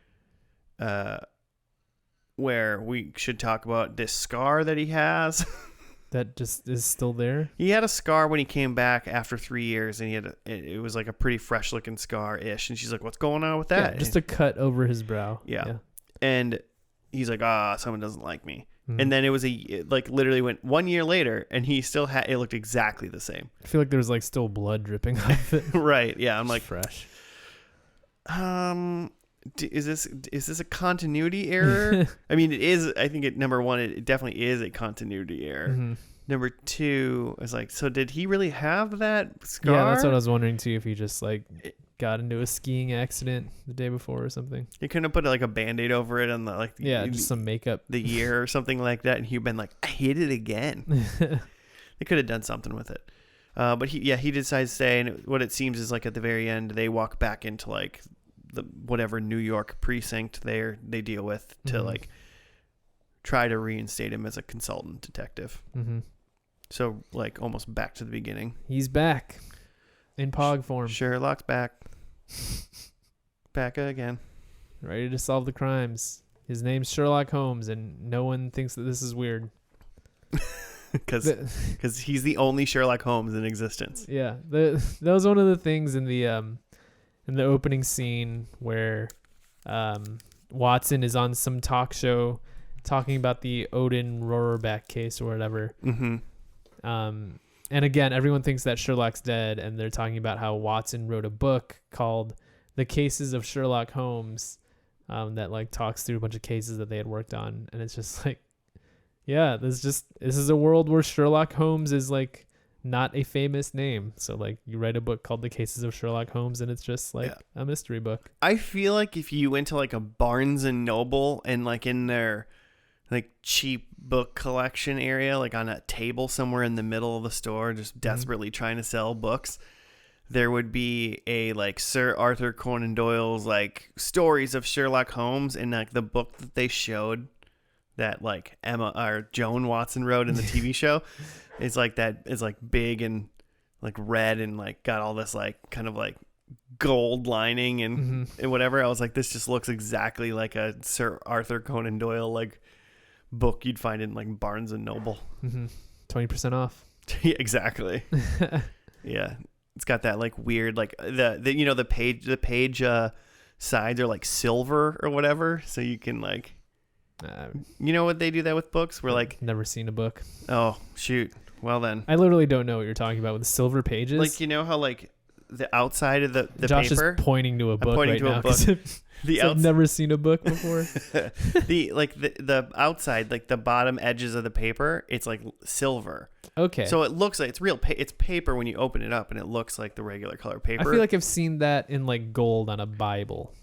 where we should talk about this scar that he has. That just is still there. He had a scar when he came back after 3 years, and it was like a pretty fresh looking scar ish. And she's like, "What's going on with that?" Yeah, just a cut over his brow. Yeah. And he's like, someone doesn't like me. And then it literally went 1 year later, and he still had it looked exactly the same. I feel like there was like still blood dripping off it. Right? Yeah. I'm like, fresh. Is this a continuity error? I mean, it is. I think number one, it definitely is a continuity error. Number two is like, so did he really have that scar? Yeah, that's what I was wondering too. If he just like got into a skiing accident the day before or something. You couldn't have put like a Band-Aid over it on the just some makeup, the year or something like that, and he'd been like, I hit it again. They could have done something with it. But he decides to stay, and what it seems is like at the very end they walk back into like the whatever New York precinct they deal with to like try to reinstate him as a consultant detective. So like almost back to the beginning. He's back in Pog form. Sherlock's back. Back again. Ready to solve the crimes. His name's Sherlock Holmes, and no one thinks that this is weird. Because he's the only Sherlock Holmes in existence. Yeah, that was one of the things in the opening scene where Watson is on some talk show talking about the Odin Rohrbach case or whatever. And again, everyone thinks that Sherlock's dead, and they're talking about how Watson wrote a book called The Cases of Sherlock Holmes that like talks through a bunch of cases that they had worked on. And it's just like, yeah, this is a world where Sherlock Holmes is like not a famous name. So like you write a book called The Cases of Sherlock Holmes, and it's just like a mystery book. I feel like if you went to like a Barnes and Noble and like in their like cheap book collection area, like on a table somewhere in the middle of the store, just desperately trying to sell books, there would be a like Sir Arthur Conan Doyle's like stories of Sherlock Holmes, and like the book that they showed that like Emma or Joan Watson wrote in the TV show is like that is like big and like red and like got all this like kind of like gold lining and whatever. I was like, this just looks exactly like a Sir Arthur Conan Doyle like book you'd find in like Barnes and Noble. 20% off. Yeah, exactly. Yeah, it's got that like weird like the page sides are like silver or whatever, so you can like you know what they do that with books? We're like never seen a book. Oh shoot. Well then, I literally don't know what you're talking about with the silver pages. Like, you know how like the outside of the Josh paper. Josh is pointing to a book pointing right to now. a book. I've never seen a book before. the outside, like the bottom edges of the paper, it's like silver. Okay. So it looks like it's real. It's paper when you open it up, and it looks like the regular color paper. I feel like I've seen that in like gold on a Bible.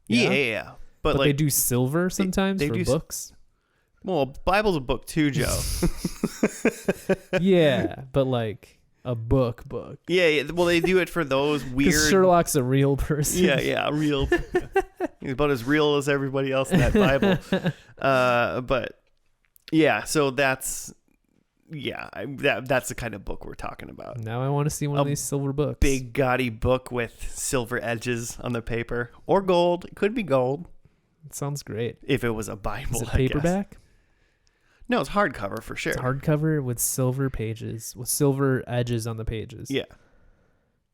Yeah. But like, they do silver sometimes they for do books. Well, Bible's a book too, Joe. Yeah, but like a book. Yeah. Well, they do it for those weird. Sherlock's a real person. Yeah, real. He's about as real as everybody else in that Bible. But yeah, so that's that's the kind of book we're talking about. Now I want to see one of these silver books. Big gaudy book with silver edges on the paper, or gold. It could be gold. It sounds great. If it was a Bible, is it paperback? No, it's hardcover for sure. It's hardcover with silver pages, with silver edges on the pages. Yeah.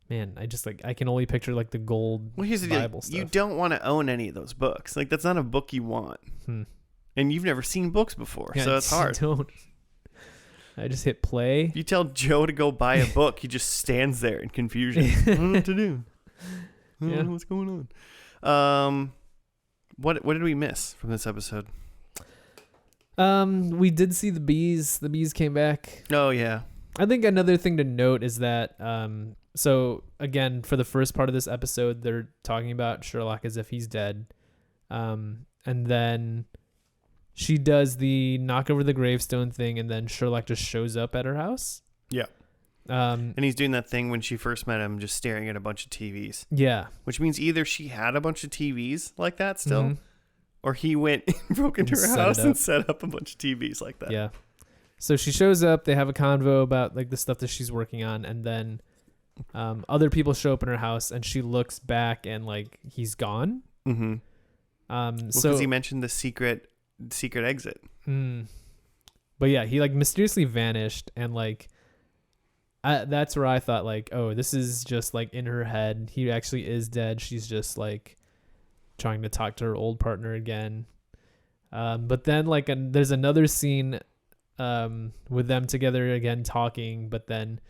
Man, I can only picture like the gold Here's the Bible deal. stuff. You don't want to own any of those books. Like, that's not a book you want. And you've never seen books before, so it's hard. I just hit play. If you tell Joe to go buy a book, he just stands there in confusion. I don't know what to do. I don't know what's going on. What did we miss from this episode? We did see the bees. The bees came back. Oh, yeah. I think another thing to note is that, so again, for the first part of this episode, they're talking about Sherlock as if he's dead. And then she does the knock over the gravestone thing, and then Sherlock just shows up at her house. Yeah. And he's doing that thing when she first met him, just staring at a bunch of TVs. Yeah. Which means either she had a bunch of TVs like that still, or he went and broke into her house and set up a bunch of TVs like that. Yeah. So she shows up, they have a convo about like the stuff that she's working on, and then other people show up in her house, and she looks back and like he's gone. Mm-hmm. So because he mentioned the secret exit. But yeah, he like mysteriously vanished, and like that's where I thought like, oh, this is just like in her head. He actually is dead. She's just like trying to talk to her old partner again. But then like there's another scene with them together again talking, but then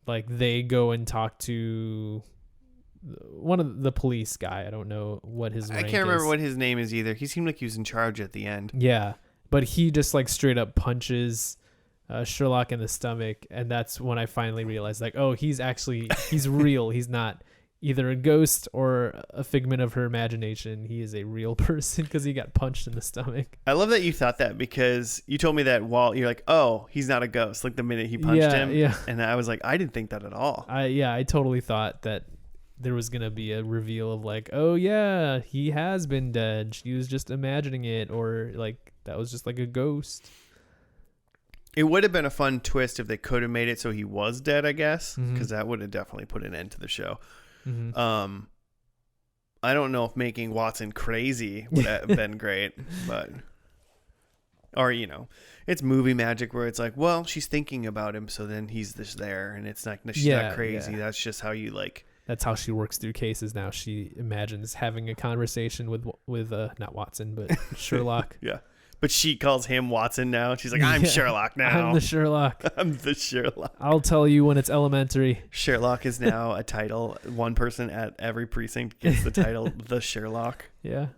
like they go and talk to one of the police guy. I don't know what his rank I can't remember is. what his name is either. He seemed like he was in charge at the end. Yeah, but he just like straight up punches Sherlock in the stomach, and that's when I finally realized like, oh, he's real. He's not either a ghost or a figment of her imagination. He is a real person because he got punched in the stomach. I love that you thought that, because you told me that while you're like, oh, he's not a ghost, like the minute he punched him. Yeah. And I was like, I didn't think that at all. I totally thought that there was going to be a reveal of like, oh yeah, he has been dead. She was just imagining it, or like that was just like a ghost. It would have been a fun twist if they could have made it so he was dead, I guess, because that would have definitely put an end to the show. I don't know if making Watson crazy would have been great, but or it's movie magic where it's like, well, she's thinking about him, so then he's just there, and it's like she's not crazy. That's just how you like. That's how she works through cases now. She imagines having a conversation with not Watson, but Sherlock. Yeah. But she calls him Watson now. She's like, I'm Sherlock now. I'm the Sherlock. I'm the Sherlock. I'll tell you when it's elementary. Sherlock is now a title. One person at every precinct gets the title, the Sherlock. Yeah.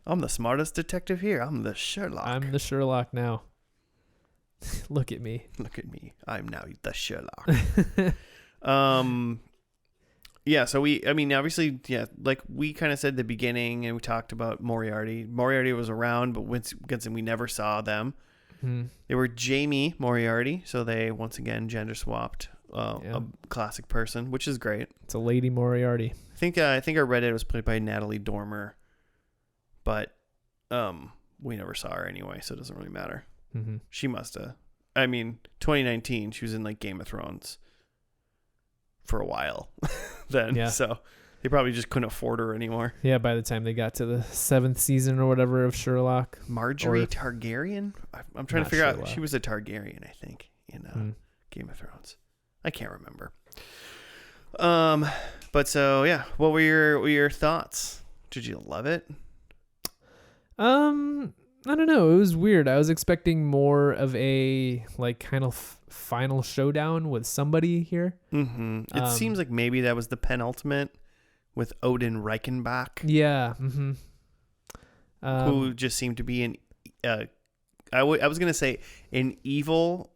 I'm the smartest detective here. I'm the Sherlock. I'm the Sherlock now. Look at me. Look at me. I'm now the Sherlock. Yeah, so obviously, like we kind of said at the beginning, and we talked about Moriarty. Moriarty was around, but once again, we never saw them. They were Jamie Moriarty, so they once again gender swapped a classic person, which is great. It's a lady Moriarty. I think our Reddit was played by Natalie Dormer, but we never saw her anyway, so it doesn't really matter. She must have. 2019, she was in like Game of Thrones for a while then, so they probably just couldn't afford her anymore. Yeah, by the time they got to the 7th season or whatever of Sherlock. Marjorie Targaryen? I'm trying to figure out. She was a Targaryen, I think, in Game of Thrones. I can't remember. But so yeah, what were your thoughts? Did you love it? I don't know. It was weird. I was expecting more of a like kind of final showdown with somebody here. It seems like maybe that was the penultimate with Odin Reichenbach. Yeah. Who just seemed to be I was going to say an evil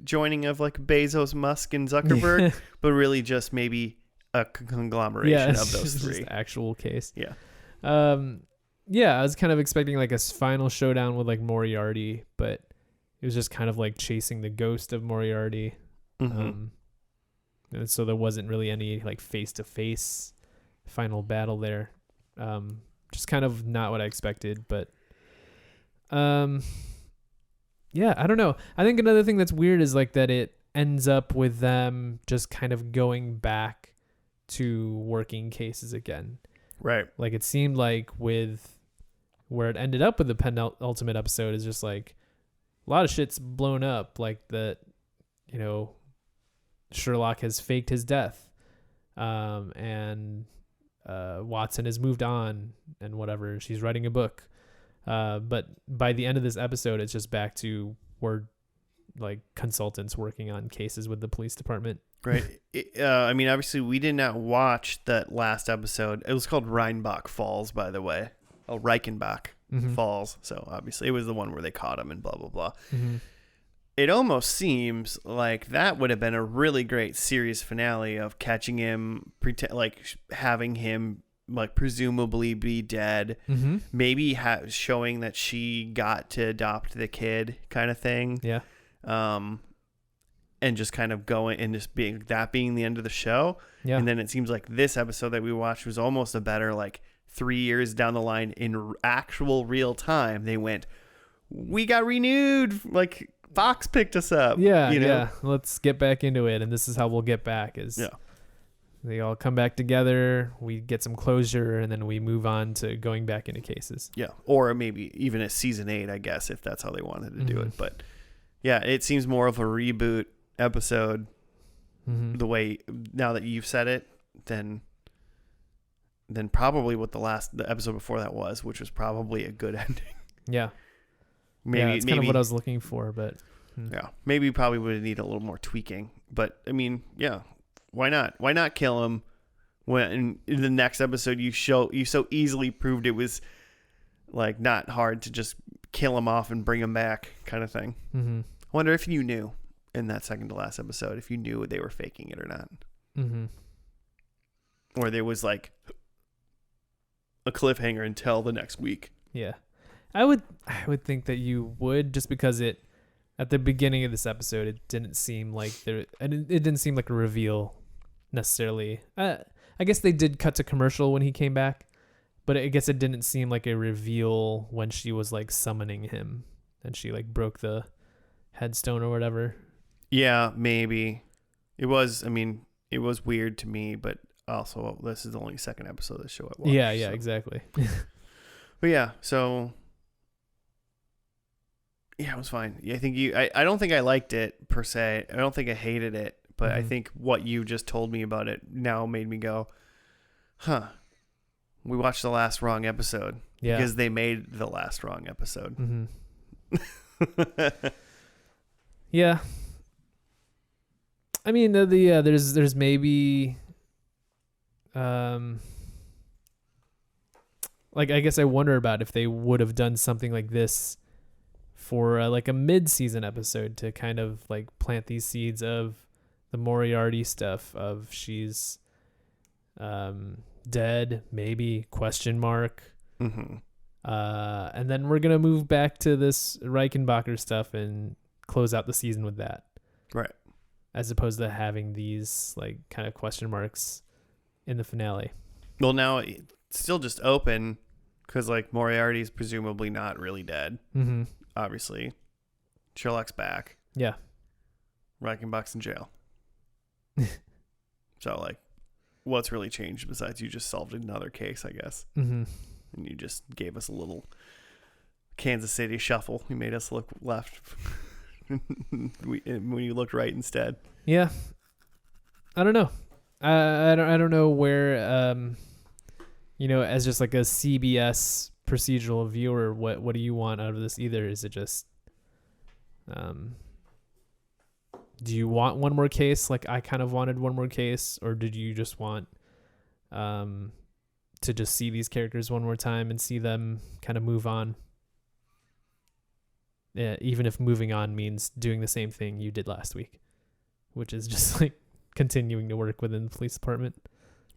joining of like Bezos, Musk, and Zuckerberg, but really just maybe a conglomeration of those three. Just the actual case. Yeah. Yeah, I was kind of expecting like a final showdown with like Moriarty, but it was just kind of like chasing the ghost of Moriarty. And so there wasn't really any like face-to-face final battle there. Just kind of not what I expected, but yeah, I don't know. I think another thing that's weird is like that it ends up with them just kind of going back to working cases again. Right. Like it seemed like with where it ended up with the penultimate episode is just like a lot of shit's blown up, like that, you know, Sherlock has faked his death, and Watson has moved on and whatever. She's writing a book, but by the end of this episode, it's just back to we're like consultants working on cases with the police department. Right. I mean, obviously, we did not watch that last episode. It was called Rheinbach Falls, by the way. Oh, Reichenbach Falls. So, obviously, it was the one where they caught him and blah, blah, blah. Mm-hmm. It almost seems like that would have been a really great series finale of catching him, having him, like, presumably be dead. Mm-hmm. Maybe showing that she got to adopt the kid kind of thing. Yeah. And just kind of going and just being the end of the show. Yeah. And then it seems like this episode that we watched was almost a better, like 3 years down the line in actual real time. They went, we got renewed. Like Fox picked us up. Yeah. You know? Yeah. Let's get back into it. And this is how we'll get back they all come back together. We get some closure and then we move on to going back into cases. Yeah. Or maybe even a season 8, I guess, if that's how they wanted to do it. But yeah, it seems more of a reboot episode the way now that you've said it than probably what the episode before that was, which was probably a good ending. Yeah. Maybe it's kind of what I was looking for, but yeah, maybe probably would need a little more tweaking. But I mean, yeah, why not kill him when in the next episode you so easily proved it was like not hard to just kill him off and bring him back kind of thing. I wonder if you knew in that second to last episode, if you knew they were faking it or not. Or there was like a cliffhanger until the next week. Yeah. I would think that you would, just because at the beginning of this episode, it didn't seem like it didn't seem like a reveal necessarily. I guess they did cut to commercial when he came back, but I guess it didn't seem like a reveal when she was like summoning him and she like broke the headstone or whatever. Yeah, maybe. It was weird to me, but also this is the only second episode of the show I watched. Yeah, exactly. But yeah, so yeah, it was fine. I think I don't think I liked it per se. I don't think I hated it, but I think what you just told me about it now made me go, huh, we watched the last wrong episode. Yeah. Because they made the last wrong episode. Yeah. I mean, there's maybe, like, I guess I wonder about if they would have done something like this for like a mid-season episode to kind of like plant these seeds of the Moriarty stuff of she's dead, maybe, question mark. And then we're going to move back to this Reichenbacher stuff and close out the season with that. Right. As opposed to having these like kind of question marks in the finale. Well, now it's still just open because like Moriarty's presumably not really dead. Obviously. Sherlock's back. Yeah. Reichenbach's in jail. So like, what's really changed besides you just solved another case, I guess. And you just gave us a little Kansas City shuffle. You made us look left when you looked right instead. Yeah. I don't know. I don't know where, as just like a CBS procedural viewer, what do you want out of this either? Is it just, do you want one more case? Like I kind of wanted one more case, or did you just want, to just see these characters one more time and see them kind of move on? Yeah, even if moving on means doing the same thing you did last week, which is just like continuing to work within the police department.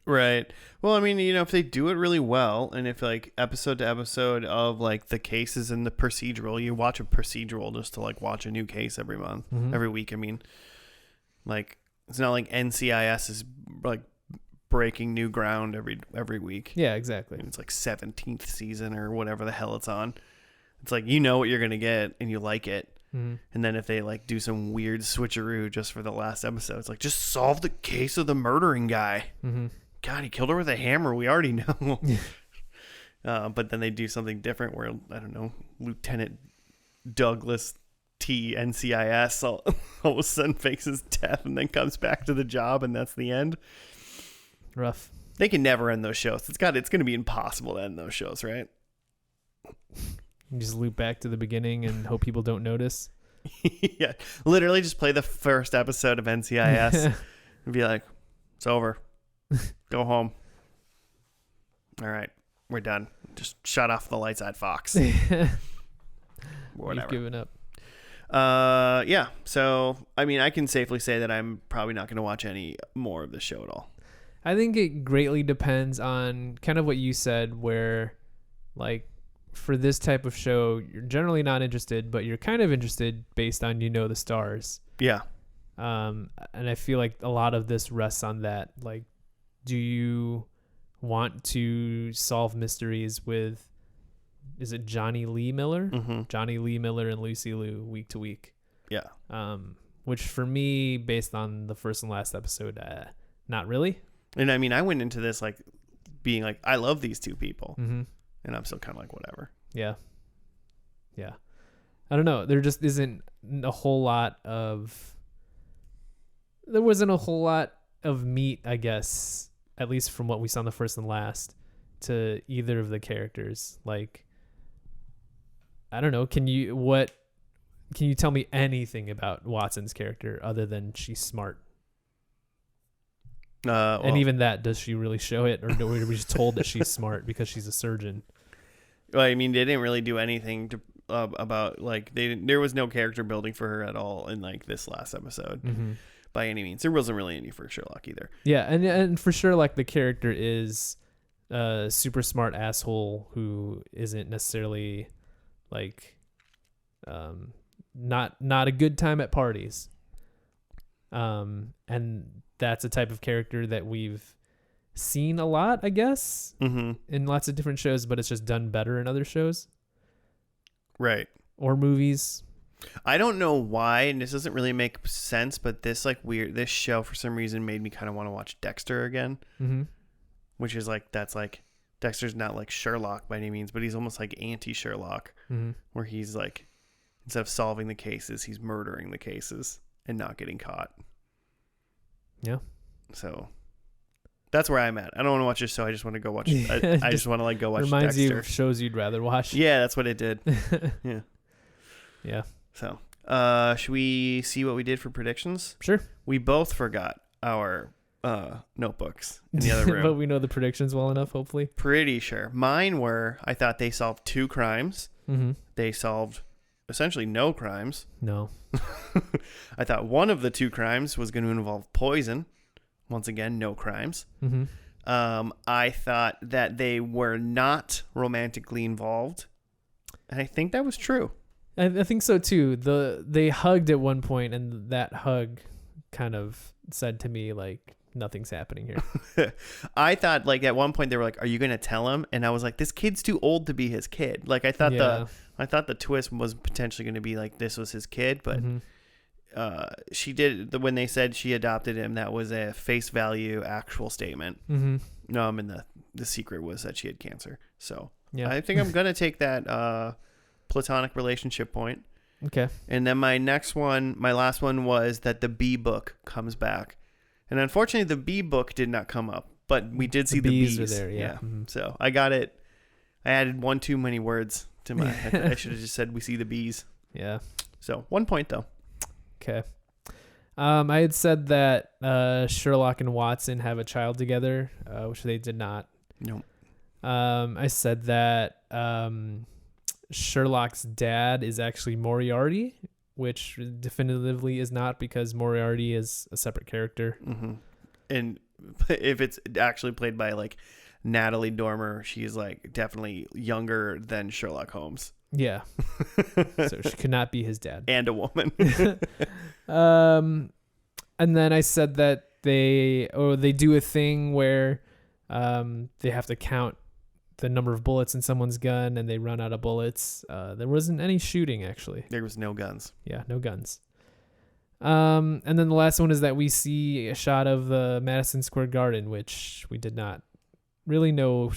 Right. Well, I mean, if they do it really well, and if like episode to episode of like the cases and the procedural, you watch a procedural just to like watch a new case every month, every week. I mean, like it's not like NCIS is like breaking new ground every week. Yeah, exactly. And it's like 17th season or whatever the hell it's on. It's like, you know what you're going to get and you like it. And then if they like do some weird switcheroo just for the last episode, it's like, just solve the case of the murdering guy. God, he killed her with a hammer. We already know. But then they do something different where, I don't know, Lieutenant Douglas T. NCIS all of a sudden fakes his death and then comes back to the job, and that's the end. Rough. They can never end those shows. It's going to be impossible to end those shows, right? You just loop back to the beginning and hope people don't notice. Yeah, literally just play the first episode of NCIS and be like, it's over. Go home. All right, we're done. Just shut off the lights at Fox. Whatever. You've given up. Yeah. So, I mean, I can safely say that I'm probably not going to watch any more of the show at all. I think it greatly depends on kind of what you said, where like for this type of show, you're generally not interested, but you're kind of interested based on, the stars. Yeah. And I feel like a lot of this rests on that. Like, do you want to solve mysteries with, is it Johnny Lee Miller? Mm-hmm. Johnny Lee Miller and Lucy Liu week to week. Yeah. Which for me, based on the first and last episode, not really. And I mean, I went into this like being like, I love these two people. Mm-hmm. And I'm still kind of like, whatever. Yeah. I don't know. There just isn't a whole lot of... There wasn't a whole lot of meat, I guess, at least from what we saw in the first and last, to either of the characters. Like, I don't know. Can you tell me anything about Watson's character other than she's smart? And even that, does she really show it, or are we just told that she's smart because she's a surgeon? Well, I mean, they didn't really do anything to about like there was no character building for her at all in like this last episode by any means. There wasn't really any for Sherlock either. Yeah, and for sure, like the character is a super smart asshole who isn't necessarily like not a good time at parties. And that's a type of character that we've seen a lot, I guess, in lots of different shows, but it's just done better in other shows. Right. Or movies. I don't know why, and this doesn't really make sense, but this this show for some reason made me kind of want to watch Dexter again, which is like, that's like, Dexter's not like Sherlock by any means, but he's almost like anti-Sherlock, where he's like, instead of solving the cases, he's murdering the cases and not getting caught. Yeah. So that's where I'm at. I don't want to watch this show. I just want to go watch. I just want to like go watch. Reminds Dexter. You of shows you'd rather watch. Yeah, that's what it did. Yeah. Yeah. So, should we see what we did for predictions? Sure. We both forgot our notebooks in the other room, but we know the predictions well enough. Hopefully. Pretty sure. Mine were. I thought they solved 2 crimes. They solved essentially no crimes. No. I thought one of the 2 crimes was going to involve poison. Once again, no crimes. I thought that they were not romantically involved, and I think that was true. I think so too. They hugged at one point, and that hug kind of said to me like, nothing's happening here. I thought like at one point they were like, "Are you going to tell him?" And I was like, "This kid's too old to be his kid." Like I thought the twist was potentially going to be like this was his kid, but she did when they said she adopted him, that was a face value actual statement. And the secret was that she had cancer. So I think I'm going to take that platonic relationship point. Okay. And then my last one was that the bee book comes back. And unfortunately, the bee book did not come up, but we did see the bees. Are there, yeah. So I got it. I added one too many words to my. I should have just said we see the bees. Yeah. So 1 point though. Okay. I had said that Sherlock and Watson have a child together, which they did not. Nope. I said that Sherlock's dad is actually Moriarty, which definitively is not, because Moriarty is a separate character. And if it's actually played by like Natalie Dormer, she's like definitely younger than Sherlock Holmes. Yeah. So she could not be his dad. And a woman. And then I said that they do a thing where they have to count the number of bullets in someone's gun, and they run out of bullets. There wasn't any shooting, actually. There was no guns. Yeah, no guns. And then the last one is that we see a shot of the Madison Square Garden, which we did not really know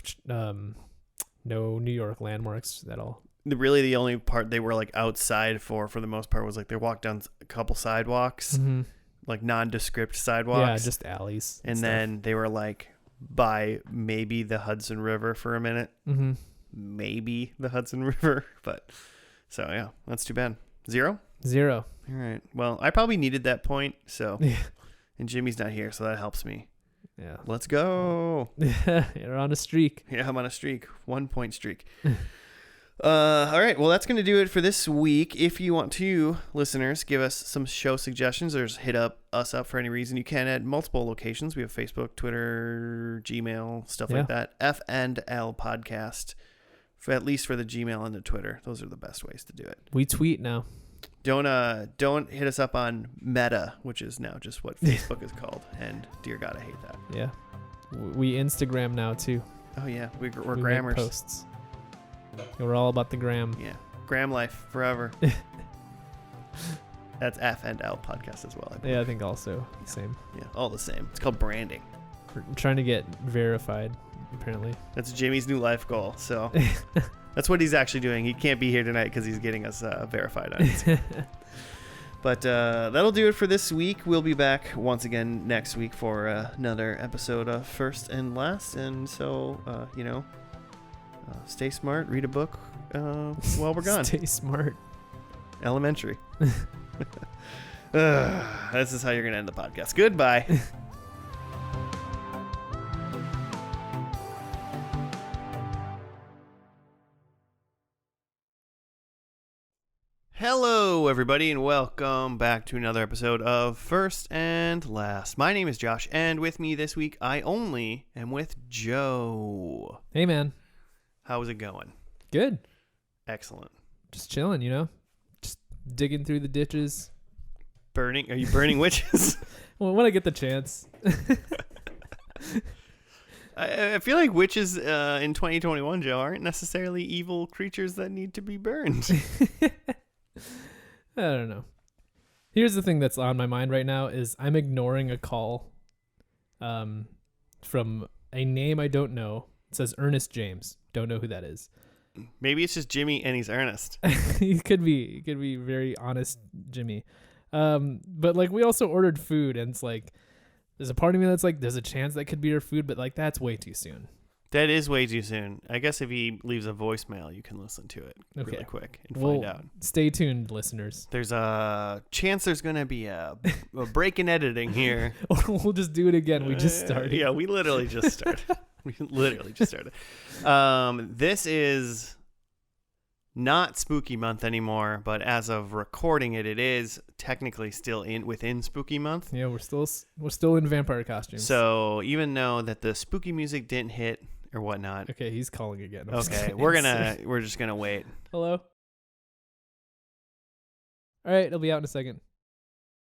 No New York landmarks at all. Really, the only part they were like outside for the most part was like they walked down a couple sidewalks, like nondescript sidewalks. Yeah, just alleys. And then they were like by maybe the Hudson River for a minute. Maybe the Hudson River. But so, yeah, that's too bad. 0? 0. All right. Well, I probably needed that point. So, Yeah. And Jimmy's not here, so that helps me. Yeah. Let's go. You're on a streak. Yeah, I'm on a streak. 1 point streak. All right. Well, that's going to do it for this week. If you want to, listeners, give us some show suggestions or just hit us up for any reason. You can at multiple locations. We have Facebook, Twitter, Gmail, stuff like that. F and L podcast, at least for the Gmail and the Twitter. Those are the best ways to do it. We tweet now. Don't hit us up on Meta, which is now just what Facebook is called. And dear God, I hate that. Yeah. We Instagram now too. Oh yeah, we're we grammars. make posts. We're all about the gram. Yeah, gram life forever. That's F and L podcast as well. I think also same. Yeah, all the same. It's called branding. We're trying to get verified, apparently. That's Jimmy's new life goal. So that's what he's actually doing. He can't be here tonight because he's getting us verified on it. But that'll do it for this week. We'll be back once again next week for another episode of First and Last. And so, stay smart, read a book while we're gone. Stay smart. Elementary. This is how you're going to end the podcast. Goodbye. Hello, everybody, and welcome back to another episode of First and Last. My name is Josh, and with me this week, I only am with Joe. Hey, man. How's it going? Good. Excellent. Just chilling, just digging through the ditches. Are you burning witches? Well, when I get the chance. I feel like witches in 2021, Joe, aren't necessarily evil creatures that need to be burned. I don't know. Here's the thing that's on my mind right now is I'm ignoring a call from a name I don't know. It says Ernest James. Don't know who that is. Maybe it's just Jimmy and he's Ernest. He could be very honest Jimmy. But like we also ordered food and it's like there's a part of me that's like there's a chance that could be our food, but like that's way too soon. That is way too soon. I guess if he leaves a voicemail, you can listen to it really quick and find out. Stay tuned, listeners. There's a chance there's going to be a break in editing here. We'll just do it again. We just started. Yeah, we literally just started. This is not spooky month anymore, but as of recording it, it is technically still within spooky month. Yeah, we're still in vampire costumes. So even though that the spooky music didn't hit or whatnot. Okay, he's calling again. Okay, we're just gonna wait. Hello. All right, it'll be out in a second.